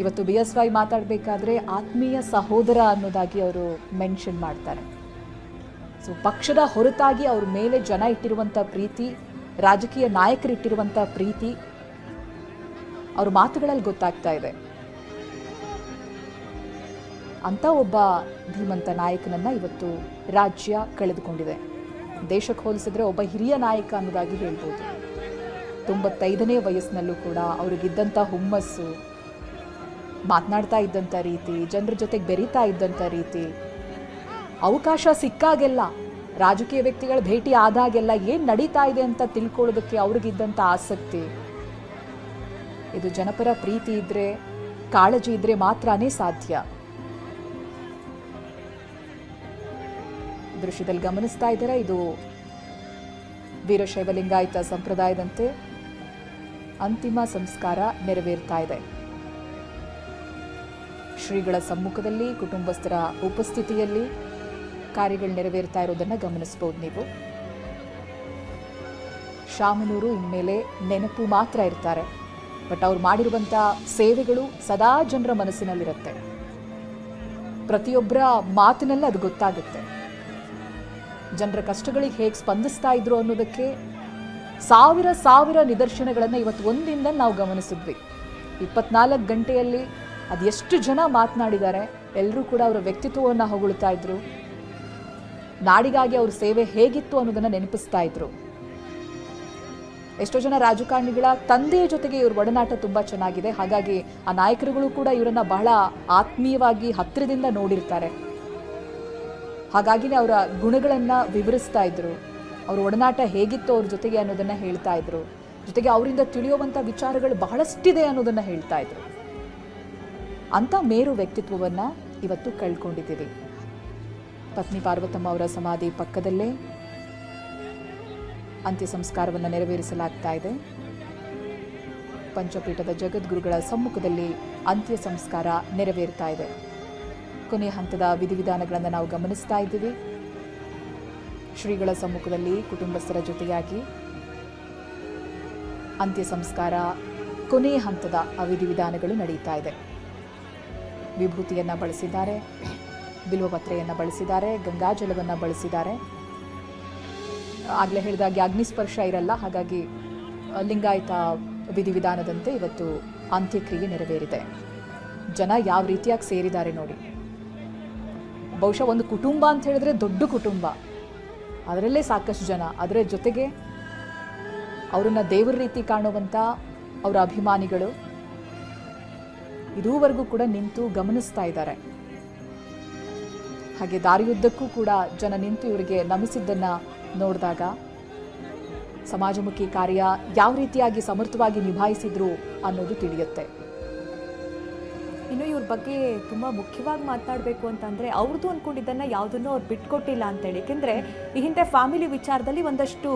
ಇವತ್ತು BSY ಮಾತಾಡಬೇಕಾದ್ರೆ ಆತ್ಮೀಯ ಸಹೋದರ ಅನ್ನೋದಾಗಿ ಅವರು ಮೆನ್ಷನ್ ಮಾಡ್ತಾರೆ. ಸೊ ಪಕ್ಷದ ಹೊರತಾಗಿ ಅವ್ರ ಮೇಲೆ ಜನ ಇಟ್ಟಿರುವಂಥ ಪ್ರೀತಿ, ರಾಜಕೀಯ ನಾಯಕರಿಟ್ಟಿರುವಂಥ ಪ್ರೀತಿ ಅವ್ರ ಮಾತುಗಳಲ್ಲಿ ಗೊತ್ತಾಗ್ತಾ ಇದೆ. ಅಂತ ಒಬ್ಬ ಧೀಮಂತ ನಾಯಕನನ್ನ ಇವತ್ತು ರಾಜ್ಯ ಕಳೆದುಕೊಂಡಿದೆ. ದೇಶಕ್ಕೆ ಹೋಲಿಸಿದ್ರೆ ಒಬ್ಬ ಹಿರಿಯ ನಾಯಕ ಅನ್ನೋದಾಗಿ ಹೇಳ್ಬೋದು. 95ನೇ ವಯಸ್ಸಿನಲ್ಲೂ ಕೂಡ ಅವ್ರಿಗಿದ್ದಂಥ ಹುಮ್ಮಸ್ಸು, ಮಾತನಾಡ್ತಾ ಇದ್ದಂಥ ರೀತಿ, ಜನರ ಜೊತೆಗೆ ಬೆರೀತಾ ಇದ್ದಂಥ ರೀತಿ, ಅವಕಾಶ ಸಿಕ್ಕಾಗೆಲ್ಲ, ರಾಜಕೀಯ ವ್ಯಕ್ತಿಗಳ ಭೇಟಿ ಆದಾಗೆಲ್ಲ ಏನು ನಡೀತಾ ಇದೆ ಅಂತ ತಿಳ್ಕೊಳ್ಳೋದಕ್ಕೆ ಅವ್ರಿಗಿದ್ದಂಥ ಆಸಕ್ತಿ, ಇದು ಜನಪರ ಪ್ರೀತಿ ಇದ್ರೆ, ಕಾಳಜಿ ಇದ್ರೆ ಮಾತ್ರನೇ ಸಾಧ್ಯ. ದೃಶ್ಯದಲ್ಲಿ ಗಮನಿಸ್ತಾ ಇದ್ದಾರೆ, ಇದು ವೀರಶೈವ ಲಿಂಗಾಯತ ಸಂಪ್ರದಾಯದಂತೆ ಅಂತಿಮ ಸಂಸ್ಕಾರ ನೆರವೇರ್ತಾ ಇದೆ. ಶ್ರೀಗಳ ಸಮ್ಮುಖದಲ್ಲಿ, ಕುಟುಂಬಸ್ಥರ ಉಪಸ್ಥಿತಿಯಲ್ಲಿ ಕಾರ್ಯಗಳು ನೆರವೇರ್ತಾ ಇರೋದನ್ನ ಗಮನಿಸಬಹುದು ನೀವು. ಶಾಮನೂರು ಇನ್ಮೇಲೆ ನೆನಪು ಮಾತ್ರ ಇರ್ತಾರೆ, ಬಟ್ ಅವ್ರು ಮಾಡಿರುವಂಥ ಸೇವೆಗಳು ಸದಾ ಜನರ ಮನಸ್ಸಿನಲ್ಲಿರುತ್ತೆ. ಪ್ರತಿಯೊಬ್ಬರ ಮಾತಿನಲ್ಲಿ ಅದು ಗೊತ್ತಾಗುತ್ತೆ. ಜನರ ಕಷ್ಟಗಳಿಗೆ ಹೇಗೆ ಸ್ಪಂದಿಸ್ತಾ ಇದ್ರು ಅನ್ನೋದಕ್ಕೆ ಸಾವಿರ ನಿದರ್ಶನಗಳನ್ನು ಇವತ್ತು ಒಂದಿಂದ ನಾವು ಗಮನಿಸಿದ್ವಿ. 24 ಗಂಟೆಯಲ್ಲಿ ಅದೆಷ್ಟು ಜನ ಮಾತನಾಡಿದ್ದಾರೆ. ಎಲ್ಲರೂ ಕೂಡ ಅವರ ವ್ಯಕ್ತಿತ್ವವನ್ನು ಹೊಗಳ್ತಾ ಇದ್ರು. ನಾಡಿಗಾಗಿ ಅವ್ರ ಸೇವೆ ಹೇಗಿತ್ತು ಅನ್ನೋದನ್ನು ನೆನಪಿಸ್ತಾ ಇದ್ರು. ಎಷ್ಟೋ ಜನ ರಾಜಕಾರಣಿಗಳ ತಂದೆಯ ಜೊತೆಗೆ ಇವ್ರ ಒಡನಾಟ ತುಂಬ ಚೆನ್ನಾಗಿದೆ. ಹಾಗಾಗಿ ಆ ನಾಯಕರುಗಳು ಕೂಡ ಇವರನ್ನ ಬಹಳ ಆತ್ಮೀಯವಾಗಿ ಹತ್ತಿರದಿಂದ ನೋಡಿರ್ತಾರೆ. ಹಾಗಾಗಿನೇ ಅವರ ಗುಣಗಳನ್ನು ವಿವರಿಸ್ತಾ ಇದ್ರು. ಅವ್ರ ಒಡನಾಟ ಹೇಗಿತ್ತು ಅವ್ರ ಜೊತೆಗೆ ಅನ್ನೋದನ್ನ ಹೇಳ್ತಾ ಇದ್ರು. ಜೊತೆಗೆ ಅವರಿಂದ ತಿಳಿಯುವಂಥ ವಿಚಾರಗಳು ಬಹಳಷ್ಟಿದೆ ಅನ್ನೋದನ್ನ ಹೇಳ್ತಾ ಇದ್ರು. ಅಂತ ಮೇರು ವ್ಯಕ್ತಿತ್ವವನ್ನ ಇವತ್ತು ಕಳ್ಕೊಂಡಿದ್ದೀವಿ. ಪತ್ನಿ ಪಾರ್ವತಮ್ಮ ಅವರ ಸಮಾಧಿ ಪಕ್ಕದಲ್ಲೇ ಅಂತ್ಯ ಸಂಸ್ಕಾರವನ್ನು ನೆರವೇರಿಸಲಾಗ್ತಾ ಇದೆ. ಪಂಚಪೀಠದ ಜಗದ್ಗುರುಗಳ ಸಮ್ಮುಖದಲ್ಲಿ ಅಂತ್ಯ ಸಂಸ್ಕಾರ ನೆರವೇರ್ತಾ ಇದೆ. ಕೊನೆಯ ಹಂತದ ವಿಧಿವಿಧಾನಗಳನ್ನು ನಾವು ಗಮನಿಸ್ತಾ ಇದ್ದೀವಿ. ಶ್ರೀಗಳ ಸಮ್ಮುಖದಲ್ಲಿ ಕುಟುಂಬಸ್ಥರ ಜೊತೆಯಾಗಿ ಅಂತ್ಯ ಸಂಸ್ಕಾರ ಕೊನೆಯ ಹಂತದ ವಿಧಿವಿಧಾನಗಳು ನಡೀತಾ ಇದೆ. ವಿಭೂತಿಯನ್ನು ಬಳಸಿದ್ದಾರೆ, ಬಿಲ್ವಪತ್ರೆಯನ್ನು ಬಳಸಿದ್ದಾರೆ, ಗಂಗಾಜಲವನ್ನು ಬಳಸಿದ್ದಾರೆ. ಆಗಲೇ ಹೇಳಿದಾಗೆ ಅಗ್ನಿಸ್ಪರ್ಶ ಇರಲ್ಲ, ಹಾಗಾಗಿ ಲಿಂಗಾಯತ ವಿಧಿವಿಧಾನದಂತೆ ಇವತ್ತು ಅಂತ್ಯಕ್ರಿಯೆ ನೆರವೇರಿದೆ. ಜನ ಯಾವ ರೀತಿಯಾಗಿ ಸೇರಿದ್ದಾರೆ ನೋಡಿ. ಬಹುಶಃ ಒಂದು ಕುಟುಂಬ ಅಂತ ಹೇಳಿದ್ರೆ ದೊಡ್ಡ ಕುಟುಂಬ, ಅದರಲ್ಲೇ ಸಾಕಷ್ಟು ಜನ, ಅದರ ಜೊತೆಗೆ ಅವರನ್ನ ದೇವರ ರೀತಿ ಕಾಣುವಂಥ ಅವರ ಅಭಿಮಾನಿಗಳು ಇದುವರೆಗೂ ಕೂಡ ನಿಂತು ಗಮನಿಸ್ತಾ ಇದ್ದಾರೆ. ಹಾಗೆ ದಾರಿಯುದ್ದಕ್ಕೂ ಕೂಡ ಜನ ನಿಂತು ಇವರಿಗೆ ನಮಿಸಿದ್ದನ್ನು ನೋಡಿದಾಗ ಸಮಾಜಮುಖಿ ಕಾರ್ಯ ಯಾವ ರೀತಿಯಾಗಿ ಸಮರ್ಥವಾಗಿ ನಿಭಾಯಿಸಿದ್ರು ಅನ್ನೋದು ತಿಳಿಯುತ್ತೆ. ಇನ್ನು ಇವ್ರ ಬಗ್ಗೆ ತುಂಬ ಮುಖ್ಯವಾಗಿ ಮಾತನಾಡಬೇಕು ಅಂತಂದರೆ, ಅವ್ರದ್ದು ಅಂದ್ಕೊಂಡಿದ್ದನ್ನು ಯಾವುದನ್ನು ಅವ್ರು ಬಿಟ್ಕೊಟ್ಟಿಲ್ಲ ಅಂತೇಳಿ. ಏಕೆಂದರೆ ಈ ಹಿಂದೆ ಫ್ಯಾಮಿಲಿ ವಿಚಾರದಲ್ಲಿ ಒಂದಷ್ಟು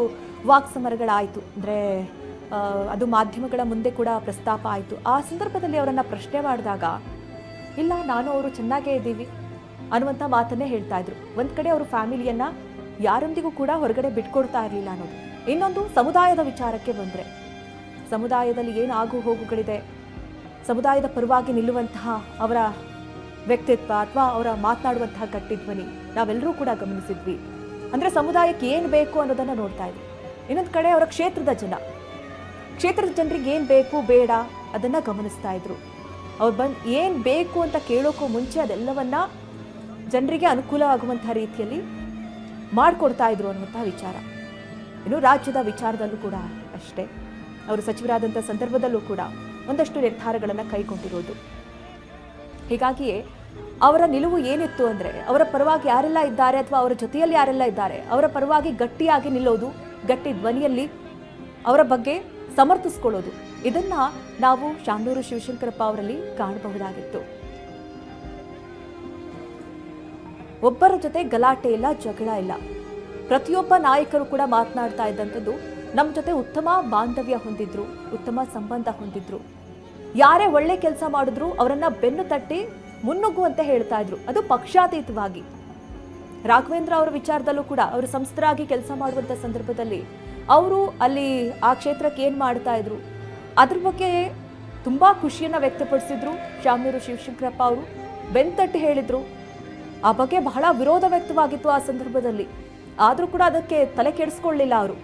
ವಾಕ್ಸಮರಗಳಾಯಿತು. ಅಂದರೆ ಅದು ಮಾಧ್ಯಮಗಳ ಮುಂದೆ ಕೂಡ ಪ್ರಸ್ತಾಪ ಆಯಿತು. ಆ ಸಂದರ್ಭದಲ್ಲಿ ಅವರನ್ನು ಪ್ರಶ್ನೆ ಮಾಡಿದಾಗ ಇಲ್ಲ, ನಾನು ಅವರು ಚೆನ್ನಾಗೇ ಇದ್ದೀವಿ ಅನ್ನುವಂಥ ಮಾತನ್ನೇ ಹೇಳ್ತಾ ಇದ್ರು. ಒಂದು ಕಡೆ ಅವರು ಫ್ಯಾಮಿಲಿಯನ್ನು ಯಾರೊಂದಿಗೂ ಕೂಡ ಹೊರಗಡೆ ಬಿಟ್ಕೊಡ್ತಾ ಇರಲಿಲ್ಲ ಅನ್ನೋದು. ಇನ್ನೊಂದು, ಸಮುದಾಯದ ವಿಚಾರಕ್ಕೆ ಬಂದರೆ ಸಮುದಾಯದಲ್ಲಿ ಏನು ಆಗು ಹೋಗುಗಳಿದೆ, ಸಮುದಾಯದ ಪರವಾಗಿ ನಿಲ್ಲುವಂತಹ ಅವರ ವ್ಯಕ್ತಿತ್ವ ಅಥವಾ ಅವರ ಮಾತನಾಡುವಂತಹ ಗಟ್ಟಿಧ್ವನಿ ನಾವೆಲ್ಲರೂ ಕೂಡ ಗಮನಿಸಿದ್ವಿ. ಅಂದರೆ ಸಮುದಾಯಕ್ಕೆ ಏನು ಬೇಕು ಅನ್ನೋದನ್ನು ನೋಡ್ತಾ ಇದ್ವಿ. ಇನ್ನೊಂದು ಕಡೆ ಅವರ ಕ್ಷೇತ್ರದ ಜನರಿಗೆ ಏನು ಬೇಕು ಬೇಡ ಅದನ್ನು ಗಮನಿಸ್ತಾ ಇದ್ರು. ಅವ್ರು ಬಂದು ಏನು ಬೇಕು ಅಂತ ಕೇಳೋಕ್ಕೂ ಮುಂಚೆ ಅದೆಲ್ಲವನ್ನ ಜನರಿಗೆ ಅನುಕೂಲ ಆಗುವಂತಹ ರೀತಿಯಲ್ಲಿ ಮಾಡಿಕೊಡ್ತಾ ಇದ್ರು ಅನ್ನುವಂತಹ ವಿಚಾರ. ಇನ್ನು ರಾಜ್ಯದ ವಿಚಾರದಲ್ಲೂ ಕೂಡ ಅಷ್ಟೇ, ಅವರು ಸಚಿವರಾದಂಥ ಸಂದರ್ಭದಲ್ಲೂ ಕೂಡ ಒಂದಷ್ಟು ನಿರ್ಧಾರಗಳನ್ನು ಕೈಗೊಂಡಿರೋದು. ಹೀಗಾಗಿಯೇ ಅವರ ನಿಲುವು ಏನಿತ್ತು ಅಂದರೆ, ಅವರ ಪರವಾಗಿ ಯಾರೆಲ್ಲ ಇದ್ದಾರೆ ಅಥವಾ ಅವರ ಜೊತೆಯಲ್ಲಿ ಯಾರೆಲ್ಲ ಇದ್ದಾರೆ ಅವರ ಪರವಾಗಿ ಗಟ್ಟಿಯಾಗಿ ನಿಲ್ಲೋದು, ಗಟ್ಟಿ ಧ್ವನಿಯಲ್ಲಿ ಅವರ ಬಗ್ಗೆ ಸಮರ್ಥಿಸ್ಕೊಳ್ಳೋದು, ಇದನ್ನ ನಾವು ಶಾಮನೂರು ಶಿವಶಂಕರಪ್ಪ ಅವರಲ್ಲಿ ಕಾಣಬಹುದಾಗಿತ್ತು. ಒಬ್ಬರ ಜೊತೆ ಗಲಾಟೆ ಇಲ್ಲ, ಜಗಳ ಇಲ್ಲ. ಪ್ರತಿಯೊಬ್ಬ ನಾಯಕರು ಕೂಡ ಮಾತನಾಡ್ತಾ ಇದ್ದಂಥದ್ದು ನಮ್ಮ ಜೊತೆ ಉತ್ತಮ ಬಾಂಧವ್ಯ ಹೊಂದಿದ್ರು, ಉತ್ತಮ ಸಂಬಂಧ ಹೊಂದಿದ್ರು. ಯಾರೇ ಒಳ್ಳೆ ಕೆಲಸ ಮಾಡಿದ್ರು ಅವರನ್ನ ಬೆನ್ನು ತಟ್ಟಿ ಮುನ್ನುಗ್ಗುವಂತೆ ಹೇಳ್ತಾ ಇದ್ರು, ಅದು ಪಕ್ಷಾತೀತವಾಗಿ. ರಾಘವೇಂದ್ರ ಅವರ ವಿಚಾರದಲ್ಲೂ ಕೂಡ ಅವರು ಸಂಸ್ಥರಾಗಿ ಕೆಲಸ ಮಾಡುವಂಥ ಸಂದರ್ಭದಲ್ಲಿ ಅವರು ಅಲ್ಲಿ ಆ ಕ್ಷೇತ್ರಕ್ಕೆ ಏನು ಮಾಡ್ತಾ ಇದ್ರು ಅದ್ರ ಬಗ್ಗೆ ತುಂಬಾ ಖುಷಿಯನ್ನ ವ್ಯಕ್ತಪಡಿಸಿದ್ರು ಶಾಮನೂರು ಶಿವಶಂಕರಪ್ಪ ಅವರು, ಬೆನ್ತಟ್ಟಿ ಹೇಳಿದ್ರು. ಆ ಬಗ್ಗೆ ಬಹಳ ವಿರೋಧ ವ್ಯಕ್ತವಾಗಿತ್ತು ಆ ಸಂದರ್ಭದಲ್ಲಿ, ಆದರೂ ಕೂಡ ಅದಕ್ಕೆ ತಲೆ ಕೆಡಿಸ್ಕೊಳ್ಳಿಲ್ಲ ಅವರು.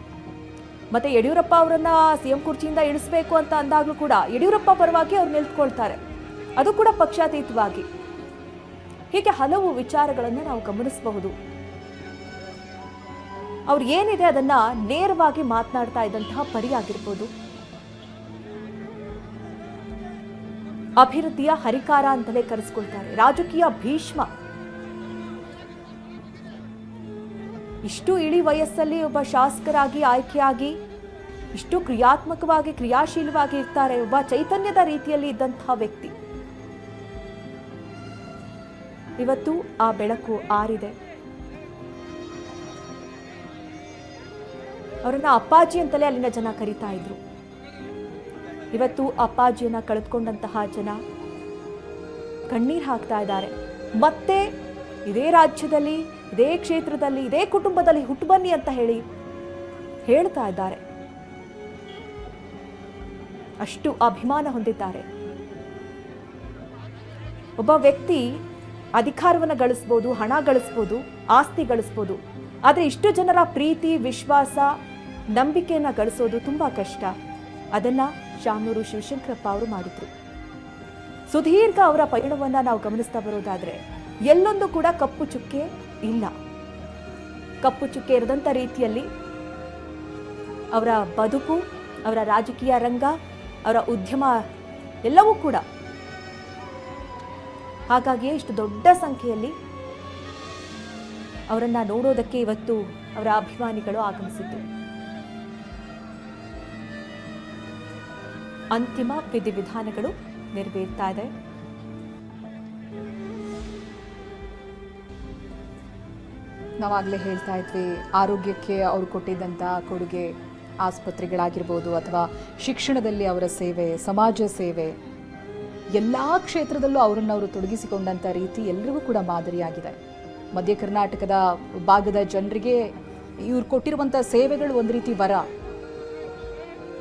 ಮತ್ತೆ ಯಡಿಯೂರಪ್ಪ ಅವರನ್ನ ಸಿಎಂ ಕುರ್ಚಿಯಿಂದ ಇಳಿಸಬೇಕು ಅಂತ ಅಂದಾಗಲೂ ಕೂಡ ಯಡಿಯೂರಪ್ಪ ಪರವಾಗಿ ಅವ್ರು ನಿಂತ್ಕೊಳ್ತಾರೆ, ಅದು ಕೂಡ ಪಕ್ಷಾತೀತವಾಗಿ. ಹೀಗೆ ಹಲವು ವಿಚಾರಗಳನ್ನು ನಾವು ಗಮನಿಸಬಹುದು. ಅವ್ರು ಏನಿದೆ ಅದನ್ನ ನೇರವಾಗಿ ಮಾತನಾಡ್ತಾ ಇದ್ದಂತಹ ಪರಿ ಆಗಿರ್ಬೋದು. ಅಭಿವೃದ್ಧಿಯ ಹರಿಕಾರ ಅಂತಲೇ ಕರೆಸ್ಕೊಳ್ತಾರೆ, ರಾಜಕೀಯ ಭೀಷ್ಮ. ಇಷ್ಟು ಇಳಿ ವಯಸ್ಸಲ್ಲಿ ಒಬ್ಬ ಶಾಸಕರಾಗಿ ಆಯ್ಕೆಯಾಗಿ ಇಷ್ಟು ಕ್ರಿಯಾತ್ಮಕವಾಗಿ ಕ್ರಿಯಾಶೀಲವಾಗಿ ಇರ್ತಾರೆ, ಒಬ್ಬ ಚೈತನ್ಯದ ರೀತಿಯಲ್ಲಿ ಇದ್ದಂತಹ ವ್ಯಕ್ತಿ. ಇವತ್ತು ಆ ಬೆಳಕು ಆರಿದೆ. ಅವರನ್ನ ಅಪ್ಪಾಜಿ ಅಂತಲೇ ಅಲ್ಲಿನ ಜನ ಕರೀತಾ ಇದ್ರು. ಇವತ್ತು ಅಪ್ಪಾಜಿಯನ್ನ ಕಳೆದುಕೊಂಡಂತಹ ಜನ ಕಣ್ಣೀರು ಹಾಕ್ತಾ ಇದ್ದಾರೆ. ಮತ್ತೆ ಇದೇ ರಾಜ್ಯದಲ್ಲಿ, ಇದೇ ಕ್ಷೇತ್ರದಲ್ಲಿ, ಇದೇ ಕುಟುಂಬದಲ್ಲಿ ಹುಟ್ಟು ಬನ್ನಿ ಅಂತ ಹೇಳ್ತಾ ಇದ್ದಾರೆ. ಅಷ್ಟು ಅಭಿಮಾನ ಹೊಂದಿದ್ದಾರೆ. ಒಬ್ಬ ವ್ಯಕ್ತಿ ಅಧಿಕಾರವನ್ನು ಗಳಿಸ್ಬೋದು, ಹಣ ಗಳಿಸ್ಬೋದು, ಆಸ್ತಿ ಗಳಿಸ್ಬೋದು, ಆದರೆ ಇಷ್ಟು ಜನರ ಪ್ರೀತಿ, ವಿಶ್ವಾಸ, ನಂಬಿಕೆಯನ್ನ ಗಳಿಸೋದು ತುಂಬಾ ಕಷ್ಟ. ಅದನ್ನ ಶಾಮನೂರು ಶಿವಶಂಕರಪ್ಪ ಅವರು ಮಾಡಿದ್ರು. ಸುದೀರ್ಘ ಅವರ ಪಯಣವನ್ನ ನಾವು ಗಮನಿಸ್ತಾ ಬರೋದಾದ್ರೆ ಎಲ್ಲೊಂದು ಕೂಡ ಕಪ್ಪು ಚುಕ್ಕೆ ಇಲ್ಲ. ಕಪ್ಪು ಚುಕ್ಕೆ ಇರದಂತ ರೀತಿಯಲ್ಲಿ ಅವರ ಬದುಕು, ಅವರ ರಾಜಕೀಯ ರಂಗ, ಅವರ ಉದ್ಯಮ ಎಲ್ಲವೂ ಕೂಡ. ಹಾಗಾಗಿಯೇ ಇಷ್ಟು ದೊಡ್ಡ ಸಂಖ್ಯೆಯಲ್ಲಿ ಅವರನ್ನ ನೋಡೋದಕ್ಕೆ ಇವತ್ತು ಅವರ ಅಭಿಮಾನಿಗಳು ಆಗಮಿಸಿದ್ದು. ಅಂತಿಮ ವಿಧಿವಿಧಾನಗಳು ನೆರವೇರ್ತಾ ಇದೆ. ನಾವಾಗಲೇ ಹೇಳ್ತಾ ಇದ್ವಿ, ಆರೋಗ್ಯಕ್ಕೆ ಅವರು ಕೊಟ್ಟಿದ್ದಂಥ ಕೊಡುಗೆ, ಆಸ್ಪತ್ರೆಗಳಾಗಿರ್ಬೋದು ಅಥವಾ ಶಿಕ್ಷಣದಲ್ಲಿ ಅವರ ಸೇವೆ, ಸಮಾಜ ಸೇವೆ, ಎಲ್ಲ ಕ್ಷೇತ್ರದಲ್ಲೂ ಅವರನ್ನು ತೊಡಗಿಸಿಕೊಂಡಂಥ ರೀತಿ ಎಲ್ರಿಗೂ ಕೂಡ ಮಾದರಿಯಾಗಿದೆ. ಮಧ್ಯ ಕರ್ನಾಟಕದ ಭಾಗದ ಜನರಿಗೆ ಇವ್ರು ಕೊಟ್ಟಿರುವಂಥ ಸೇವೆಗಳು ಒಂದು ರೀತಿ ವರ,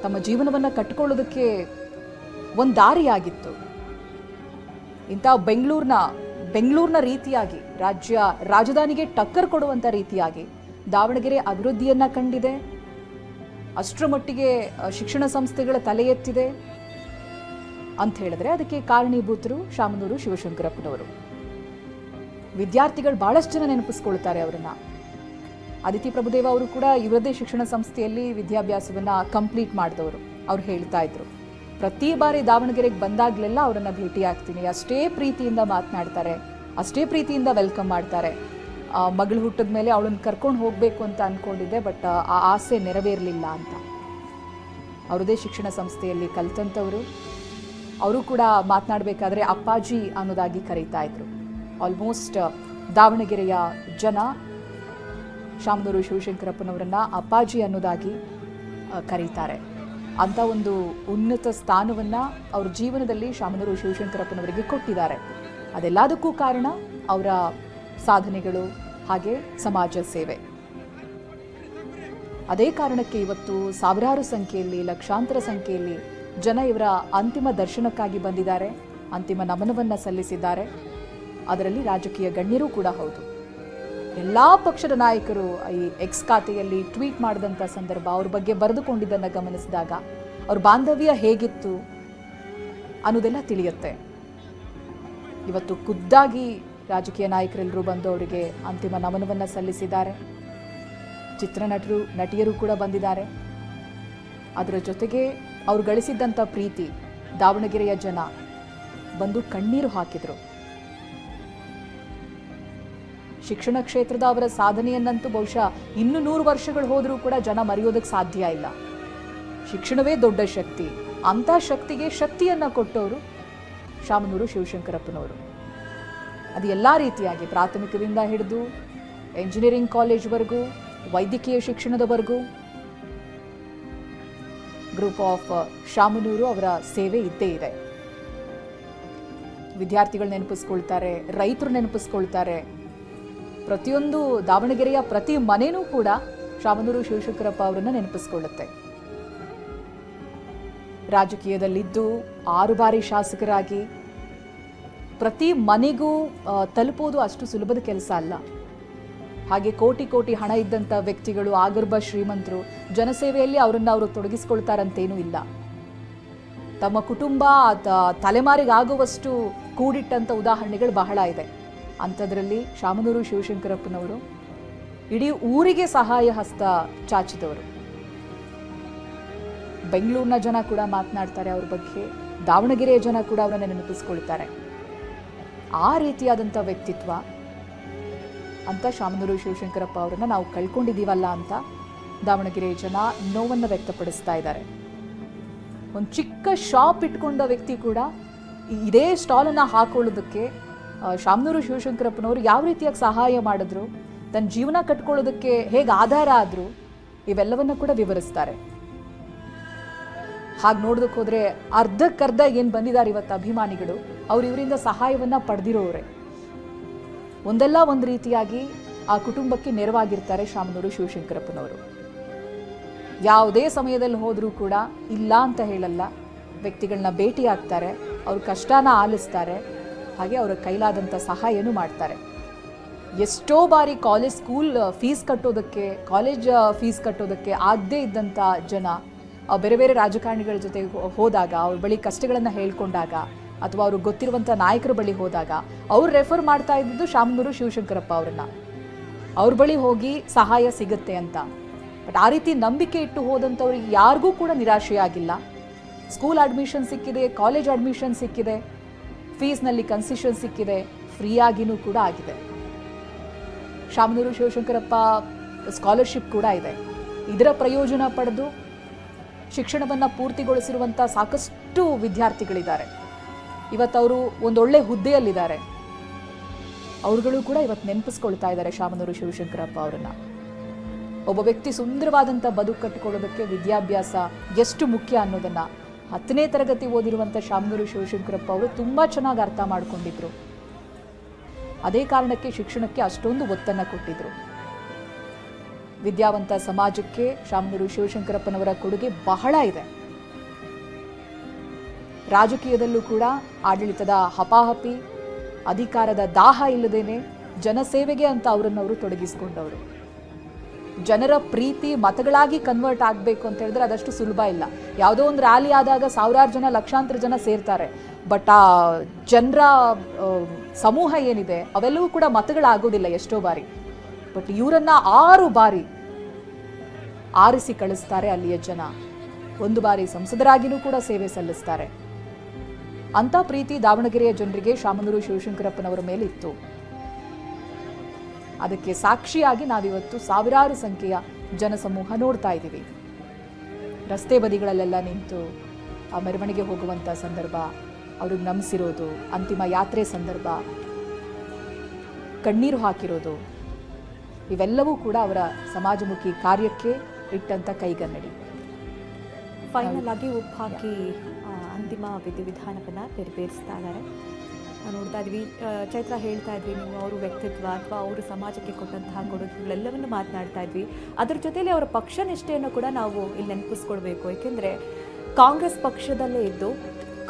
ತಮ್ಮ ಜೀವನವನ್ನು ಕಟ್ಟಿಕೊಳ್ಳೋದಕ್ಕೆ ಒಂದು ದಾರಿಯಾಗಿತ್ತು. ಇಂಥ ಬೆಂಗಳೂರಿನ ರೀತಿಯಾಗಿ ರಾಜಧಾನಿಗೆ ಟಕ್ಕರ್ ಕೊಡುವಂಥ ರೀತಿಯಾಗಿ ದಾವಣಗೆರೆ ಅಭಿವೃದ್ಧಿಯನ್ನ ಕಂಡಿದೆ. ಅಷ್ಟರ ಮಟ್ಟಿಗೆ ಶಿಕ್ಷಣ ಸಂಸ್ಥೆಗಳ ತಲೆ ಎತ್ತಿದೆ ಅಂತ ಹೇಳಿದ್ರೆ ಅದಕ್ಕೆ ಕಾರಣೀಭೂತರು ಶಾಮನೂರು ಶಿವಶಂಕರಪ್ಪನವರು. ವಿದ್ಯಾರ್ಥಿಗಳು ಬಹಳಷ್ಟು ಜನ ನೆನಪಿಸ್ಕೊಳ್ತಾರೆ ಅವರನ್ನ. ಅದಿತಿ ಪ್ರಭುದೇವ ಅವರು ಕೂಡ ಇವರದೇ ಶಿಕ್ಷಣ ಸಂಸ್ಥೆಯಲ್ಲಿ ವಿದ್ಯಾಭ್ಯಾಸವನ್ನ ಕಂಪ್ಲೀಟ್ ಮಾಡಿದವರು. ಅವ್ರು ಹೇಳ್ತಾ ಇದ್ರು, ಪ್ರತಿ ಬಾರಿ ದಾವಣಗೆರೆಗೆ ಬಂದಾಗ್ಲೆಲ್ಲ ಅವರನ್ನ ಭೇಟಿ ಆಗ್ತೀನಿ, ಅಷ್ಟೇ ಪ್ರೀತಿಯಿಂದ ಮಾತನಾಡ್ತಾರೆ, ಅಷ್ಟೇ ಪ್ರೀತಿಯಿಂದ ವೆಲ್ಕಮ್ ಮಾಡ್ತಾರೆ. ಮಗಳು ಹುಟ್ಟಿದ ಮೇಲೆ ಅವಳನ್ನು ಕರ್ಕೊಂಡು ಹೋಗಬೇಕು ಅಂತ ಅಂದ್ಕೊಂಡಿದ್ದೆ, ಬಟ್ ಆ ಆಸೆ ನೆರವೇರಲಿಲ್ಲ ಅಂತ. ಅವರದೇ ಶಿಕ್ಷಣ ಸಂಸ್ಥೆಯಲ್ಲಿ ಕಲಿತಂಥವರು. ಅವರು ಕೂಡ ಮಾತನಾಡಬೇಕಾದ್ರೆ ಅಪ್ಪಾಜಿ ಅನ್ನೋದಾಗಿ ಕರೀತಾ ಇದ್ರು. ಆಲ್ಮೋಸ್ಟ್ ದಾವಣಗೆರೆಯ ಜನ ಶಾಮನೂರು ಶಿವಶಂಕರಪ್ಪನವರನ್ನ ಅಪ್ಪಾಜಿ ಅನ್ನೋದಾಗಿ ಕರೀತಾರೆ. ಅಂಥ ಒಂದು ಉನ್ನತ ಸ್ಥಾನವನ್ನು ಅವ್ರ ಜೀವನದಲ್ಲಿ ಶಾಮನೂರು ಶಿವಶಂಕರಪ್ಪನವರಿಗೆ ಕೊಟ್ಟಿದ್ದಾರೆ. ಅದೆಲ್ಲದಕ್ಕೂ ಕಾರಣ ಅವರ ಸಾಧನೆಗಳು ಹಾಗೆ ಸಮಾಜ ಸೇವೆ. ಅದೇ ಕಾರಣಕ್ಕೆ ಇವತ್ತು ಸಾವಿರಾರು ಸಂಖ್ಯೆಯಲ್ಲಿ, ಲಕ್ಷಾಂತರ ಸಂಖ್ಯೆಯಲ್ಲಿ ಜನ ಇವರ ಅಂತಿಮ ದರ್ಶನಕ್ಕಾಗಿ ಬಂದಿದ್ದಾರೆ, ಅಂತಿಮ ನಮನವನ್ನು ಸಲ್ಲಿಸಿದ್ದಾರೆ. ಅದರಲ್ಲಿ ರಾಜಕೀಯ ಗಣ್ಯರೂ ಕೂಡ ಹೌದು. ಎಲ್ಲ ಪಕ್ಷದ ನಾಯಕರು ಈ ಎಕ್ಸ್ ಖಾತೆಯಲ್ಲಿ ಟ್ವೀಟ್ ಮಾಡಿದಂಥ ಸಂದರ್ಭ, ಅವ್ರ ಬಗ್ಗೆ ಬರೆದುಕೊಂಡಿದ್ದನ್ನು ಗಮನಿಸಿದಾಗ ಅವ್ರ ಬಾಂಧವ್ಯ ಹೇಗಿತ್ತು ಅನ್ನೋದೆಲ್ಲ ತಿಳಿಯುತ್ತೆ. ಇವತ್ತು ಖುದ್ದಾಗಿ ರಾಜಕೀಯ ನಾಯಕರೆಲ್ಲರೂ ಬಂದು ಅವರಿಗೆ ಅಂತಿಮ ನಮನವನ್ನು ಸಲ್ಲಿಸಿದ್ದಾರೆ. ಚಿತ್ರನಟರು, ನಟಿಯರು ಕೂಡ ಬಂದಿದ್ದಾರೆ. ಅದರ ಜೊತೆಗೆ ಅವರು ಗಳಿಸಿದ್ದಂಥ ಪ್ರೀತಿ ದಾವಣಗೆರೆಯ ಜನ ಬಂದು ಕಣ್ಣೀರು ಹಾಕಿದರು. ಶಿಕ್ಷಣ ಕ್ಷೇತ್ರದ ಅವರ ಸಾಧನೆಯನ್ನಂತೂ ಬಹುಶಃ ಇನ್ನು 100 ವರ್ಷಗಳು ಹೋದರೂ ಕೂಡ ಜನ ಮರೆಯೋದಕ್ಕೆ ಸಾಧ್ಯ ಇಲ್ಲ. ಶಿಕ್ಷಣವೇ ದೊಡ್ಡ ಶಕ್ತಿ. ಅಂಥ ಶಕ್ತಿಗೆ ಶಕ್ತಿಯನ್ನು ಕೊಟ್ಟವರು ಶಾಮನೂರು ಶಿವಶಂಕರಪ್ಪನವರು. ಅದು ಎಲ್ಲ ರೀತಿಯಾಗಿ ಪ್ರಾಥಮಿಕದಿಂದ ಹಿಡಿದು ಎಂಜಿನಿಯರಿಂಗ್ ಕಾಲೇಜ್ವರೆಗೂ, ವೈದ್ಯಕೀಯ ಶಿಕ್ಷಣದವರೆಗೂ ಗ್ರೂಪ್ ಆಫ್ ಶಾಮನೂರು ಅವರ ಸೇವೆ ಇದ್ದೇ ಇದೆ. ವಿದ್ಯಾರ್ಥಿಗಳು ನೆನಪಿಸ್ಕೊಳ್ತಾರೆ, ರೈತರು ನೆನಪಿಸ್ಕೊಳ್ತಾರೆ. ಪ್ರತಿಯೊಂದು ದಾವಣಗೆರೆಯ ಪ್ರತಿ ಮನೆಯೂ ಕೂಡ ಶಾಮನೂರು ಶಿವಶಂಕರಪ್ಪ ಅವರನ್ನು ನೆನಪಿಸ್ಕೊಳ್ಳುತ್ತೆ. ರಾಜಕೀಯದಲ್ಲಿದ್ದು 6 ಬಾರಿ ಶಾಸಕರಾಗಿ ಪ್ರತಿ ಮನೆಗೂ ತಲುಪೋದು ಅಷ್ಟು ಸುಲಭದ ಕೆಲಸ ಅಲ್ಲ. ಹಾಗೆ ಕೋಟಿ ಕೋಟಿ ಹಣ ಇದ್ದಂಥ ವ್ಯಕ್ತಿಗಳು, ಆಗರ್ಭ ಶ್ರೀಮಂತರು, ಜನಸೇವೆಯಲ್ಲಿ ಅವರು ತೊಡಗಿಸ್ಕೊಳ್ತಾರಂತೇನೂ ಇಲ್ಲ. ತಮ್ಮ ಕುಟುಂಬ ತಲೆಮಾರಿಗಾಗುವಷ್ಟು ಕೂಡಿಟ್ಟಂಥ ಉದಾಹರಣೆಗಳು ಬಹಳ ಇದೆ. ಅಂಥದ್ರಲ್ಲಿ ಶಾಮನೂರು ಶಿವಶಂಕರಪ್ಪನವರು ಇಡೀ ಊರಿಗೆ ಸಹಾಯ ಹಸ್ತ ಚಾಚಿದವರು. ಬೆಂಗಳೂರಿನ ಜನ ಕೂಡ ಮಾತನಾಡ್ತಾರೆ ಅವ್ರ ಬಗ್ಗೆ, ದಾವಣಗೆರೆಯ ಜನ ಕೂಡ ಅವರನ್ನು ನೆನಪಿಸ್ಕೊಳ್ತಾರೆ. ಆ ರೀತಿಯಾದಂಥ ವ್ಯಕ್ತಿತ್ವ ಅಂತ ಶಾಮನೂರು ಶಿವಶಂಕರಪ್ಪ ಅವರನ್ನು ನಾವು ಕಳ್ಕೊಂಡಿದ್ದೀವಲ್ಲ ಅಂತ ದಾವಣಗೆರೆಯ ಜನ ನೋವನ್ನು ವ್ಯಕ್ತಪಡಿಸ್ತಾ ಇದ್ದಾರೆ. ಒಂದು ಚಿಕ್ಕ ಶಾಪ್ ಇಟ್ಕೊಂಡ ವ್ಯಕ್ತಿ ಕೂಡ ಇದೇ ಸ್ಟಾಲನ್ನು ಹಾಕೊಳ್ಳೋದಕ್ಕೆ ಶಾಮನೂರು ಶಿವಶಂಕರಪ್ಪನವರು ಯಾವ ರೀತಿಯಾಗಿ ಸಹಾಯ ಮಾಡಿದ್ರು, ತನ್ನ ಜೀವನ ಕಟ್ಕೊಳ್ಳೋದಕ್ಕೆ ಹೇಗೆ ಆಧಾರ ಆದರು, ಇವೆಲ್ಲವನ್ನು ಕೂಡ ವಿವರಿಸ್ತಾರೆ. ಹಾಗೆ ನೋಡೋದಕ್ಕೆ ಹೋದರೆ ಅರ್ಧಕ್ಕರ್ಧ ಏನು ಬಂದಿದ್ದಾರೆ ಇವತ್ತು ಅಭಿಮಾನಿಗಳು, ಅವ್ರು ಇವರಿಂದ ಸಹಾಯವನ್ನು ಪಡೆದಿರೋರೆ. ಒಂದಲ್ಲ ಒಂದು ರೀತಿಯಾಗಿ ಆ ಕುಟುಂಬಕ್ಕೆ ನೆರವಾಗಿರ್ತಾರೆ ಶಾಮನೂರು ಶಿವಶಂಕರಪ್ಪನವರು. ಯಾವುದೇ ಸಮಯದಲ್ಲಿ ಹೋದರೂ ಕೂಡ ಇಲ್ಲ ಅಂತ ಹೇಳಲ್ಲ, ವ್ಯಕ್ತಿಗಳನ್ನ ಭೇಟಿ ಆಗ್ತಾರೆ, ಅವ್ರ ಕಷ್ಟನ ಆಲಿಸ್ತಾರೆ, ಹಾಗೆ ಅವರ ಕೈಲಾದಂಥ ಸಹಾಯನೂ ಮಾಡ್ತಾರೆ. ಎಷ್ಟೋ ಬಾರಿ ಕಾಲೇಜ್ ಫೀಸ್ ಕಟ್ಟೋದಕ್ಕೆ ಆಗದೇ ಇದ್ದಂಥ ಜನ ಬೇರೆ ಬೇರೆ ರಾಜಕಾರಣಿಗಳ ಜೊತೆ ಹೋದಾಗ, ಅವ್ರ ಬಳಿ ಕಷ್ಟಗಳನ್ನು ಹೇಳ್ಕೊಂಡಾಗ, ಅಥವಾ ಅವ್ರಿಗೆ ಗೊತ್ತಿರುವಂಥ ನಾಯಕರ ಬಳಿ ಹೋದಾಗ ಅವ್ರು ರೆಫರ್ ಮಾಡ್ತಾ ಇದ್ದಿದ್ದು ಶಾಮನೂರು ಶಿವಶಂಕರಪ್ಪ ಅವರನ್ನ. ಅವ್ರ ಬಳಿ ಹೋಗಿ ಸಹಾಯ ಸಿಗುತ್ತೆ ಅಂತ. ಬಟ್ ಆ ರೀತಿ ನಂಬಿಕೆ ಇಟ್ಟು ಹೋದಂಥವ್ರಿಗೆ ಯಾರಿಗೂ ಕೂಡ ನಿರಾಶೆಯಾಗಿಲ್ಲ. ಸ್ಕೂಲ್ ಅಡ್ಮಿಷನ್ ಸಿಕ್ಕಿದೆ, ಕಾಲೇಜ್ ಅಡ್ಮಿಷನ್ ಸಿಕ್ಕಿದೆ, ಫೀಸ್ನಲ್ಲಿ ಕನ್ಸೆಷನ್ ಸಿಕ್ಕಿದೆ, ಫ್ರೀಯಾಗಿನೂ ಕೂಡ ಆಗಿದೆ. ಶಾಮನೂರು ಶಿವಶಂಕರಪ್ಪ ಸ್ಕಾಲರ್ಶಿಪ್ ಕೂಡ ಇದೆ. ಇದರ ಪ್ರಯೋಜನ ಪಡೆದು ಶಿಕ್ಷಣವನ್ನು ಪೂರ್ತಿಗೊಳಿಸಿರುವಂಥ ಸಾಕಷ್ಟು ವಿದ್ಯಾರ್ಥಿಗಳಿದ್ದಾರೆ. ಇವತ್ತವರು ಒಂದೊಳ್ಳೆ ಹುದ್ದೆಯಲ್ಲಿದ್ದಾರೆ. ಅವ್ರುಗಳು ಕೂಡ ಇವತ್ತು ನೆನಪಿಸ್ಕೊಳ್ತಾ ಇದ್ದಾರೆ ಶಾಮನೂರು ಶಿವಶಂಕರಪ್ಪ ಅವರನ್ನ. ಒಬ್ಬ ವ್ಯಕ್ತಿ ಸುಂದರವಾದಂಥ ಬದುಕು ಕಟ್ಟಿಕೊಳ್ಳೋದಕ್ಕೆ ವಿದ್ಯಾಭ್ಯಾಸ ಎಷ್ಟು ಮುಖ್ಯ ಅನ್ನೋದನ್ನು 10ನೇ ತರಗತಿ ಓದಿರುವಂಥ ಶಾಮನೂರು ಶಿವಶಂಕರಪ್ಪ ಅವರು ತುಂಬ ಚೆನ್ನಾಗಿ ಅರ್ಥ ಮಾಡಿಕೊಂಡಿದ್ರು. ಅದೇ ಕಾರಣಕ್ಕೆ ಶಿಕ್ಷಣಕ್ಕೆ ಅಷ್ಟೊಂದು ಒತ್ತನ್ನು ಕೊಟ್ಟಿದ್ರು. ವಿದ್ಯಾವಂತ ಸಮಾಜಕ್ಕೆ ಶಾಮನೂರು ಶಿವಶಂಕರಪ್ಪನವರ ಕೊಡುಗೆ ಬಹಳ ಇದೆ. ರಾಜಕೀಯದಲ್ಲೂ ಕೂಡ ಆಡಳಿತದ ಹಪಾಹಪಿ, ಅಧಿಕಾರದ ದಾಹ ಇಲ್ಲದೇನೆ ಜನಸೇವೆಗೆ ಅಂತ ಅವರನ್ನವರು ತೊಡಗಿಸಿಕೊಂಡವರು. ಜನರ ಪ್ರೀತಿ ಮತಗಳಾಗಿ ಕನ್ವರ್ಟ್ ಆಗಬೇಕು ಅಂತ ಹೇಳಿದ್ರೆ ಅದಷ್ಟು ಸುಲಭ ಇಲ್ಲ. ಯಾವುದೋ ಒಂದು ರ್ಯಾಲಿ ಆದಾಗ ಸಾವಿರಾರು ಜನ, ಲಕ್ಷಾಂತರ ಜನ ಸೇರ್ತಾರೆ. ಬಟ್ ಆ ಜನರ ಸಮೂಹ ಏನಿದೆ ಅವೆಲ್ಲವೂ ಕೂಡ ಮತಗಳಾಗೋದಿಲ್ಲ ಎಷ್ಟೋ ಬಾರಿ. ಬಟ್ ಇವರನ್ನ 6 ಬಾರಿ ಆರಿಸಿ ಕಳಿಸ್ತಾರೆ ಅಲ್ಲಿಯ ಜನ. 1 ಬಾರಿ ಸಂಸದರಾಗಿನೂ ಕೂಡ ಸೇವೆ ಸಲ್ಲಿಸ್ತಾರೆ. ಅಂತ ಪ್ರೀತಿ ದಾವಣಗೆರೆಯ ಜನರಿಗೆ ಶಾಮನೂರು ಶಿವಶಂಕರಪ್ಪನವರ ಮೇಲೆ ಇತ್ತು. ಅದಕ್ಕೆ ಸಾಕ್ಷಿಯಾಗಿ ನಾವಿವತ್ತು ಸಾವಿರಾರು ಸಂಖ್ಯೆಯ ಜನಸಮೂಹ ನೋಡ್ತಾ ಇದ್ದೀವಿ. ರಸ್ತೆ ಬದಿಗಳಲ್ಲೆಲ್ಲ ನಿಂತು ಆ ಮೆರವಣಿಗೆ ಹೋಗುವಂಥ ಸಂದರ್ಭ, ಅವ್ರಿಗೆ ನಮಿಸಿರೋದು, ಅಂತಿಮ ಯಾತ್ರೆ ಸಂದರ್ಭ, ಕಣ್ಣೀರು ಹಾಕಿರೋದು, ಇವೆಲ್ಲವೂ ಕೂಡ ಅವರ ಸಮಾಜಮುಖಿ ಕಾರ್ಯಕ್ಕೆ ಇಟ್ಟಂಥ ಕೈಗನ್ನಡಿ. ಫೈನಲ್ ಆಗಿ ಉಪ್ಪು ಹಾಕಿ ಅಂತಿಮ ವಿಧಿವಿಧಾನವನ್ನು ನೆರವೇರಿಸ್ತಾ ಇದ್ದಾರೆ. ನಾವು ನೋಡ್ತಾ ಇದ್ವಿ, ಚೈತ್ರ ಹೇಳ್ತಾ ಇದ್ವಿ, ನೀವು ಅವರು ವ್ಯಕ್ತಿತ್ವ ಅಥವಾ ಅವರು ಸಮಾಜಕ್ಕೆ ಕೊಟ್ಟಂತಹ ಕೊಡುಗೆಗಳೆಲ್ಲವನ್ನು ಮಾತನಾಡ್ತಾ ಇದ್ವಿ. ಅದ್ರ ಜೊತೆಲಿ ಅವರ ಪಕ್ಷ ನಿಷ್ಠೆಯನ್ನು ಕೂಡ ನಾವು ಇಲ್ಲಿ ನೆನಪಿಸ್ಕೊಳ್ಬೇಕು. ಏಕೆಂದರೆ ಕಾಂಗ್ರೆಸ್ ಪಕ್ಷದಲ್ಲೇ ಇದ್ದು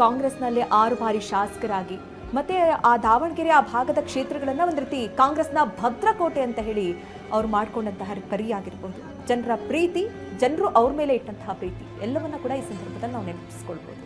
ಕಾಂಗ್ರೆಸ್ನಲ್ಲಿ 6 ಬಾರಿ ಶಾಸಕರಾಗಿ ಮತ್ತೆ ಆ ದಾವಣಗೆರೆ ಆ ಭಾಗದ ಕ್ಷೇತ್ರಗಳನ್ನು ಒಂದು ರೀತಿ ಕಾಂಗ್ರೆಸ್ನ ಭದ್ರಕೋಟೆ ಅಂತ ಹೇಳಿ ಅವ್ರು ಮಾಡ್ಕೊಂಡಂತಹ ಪರಿಯಾಗಿರ್ಬೋದು. ಜನರ ಪ್ರೀತಿ, ಜನರು ಅವ್ರ ಮೇಲೆ ಇಟ್ಟಂತಹ ಪ್ರೀತಿ ಎಲ್ಲವನ್ನ ಕೂಡ ಈ ಸಂದರ್ಭದಲ್ಲಿ ನಾವು ನೆನಪಿಸ್ಕೊಳ್ಬೋದು.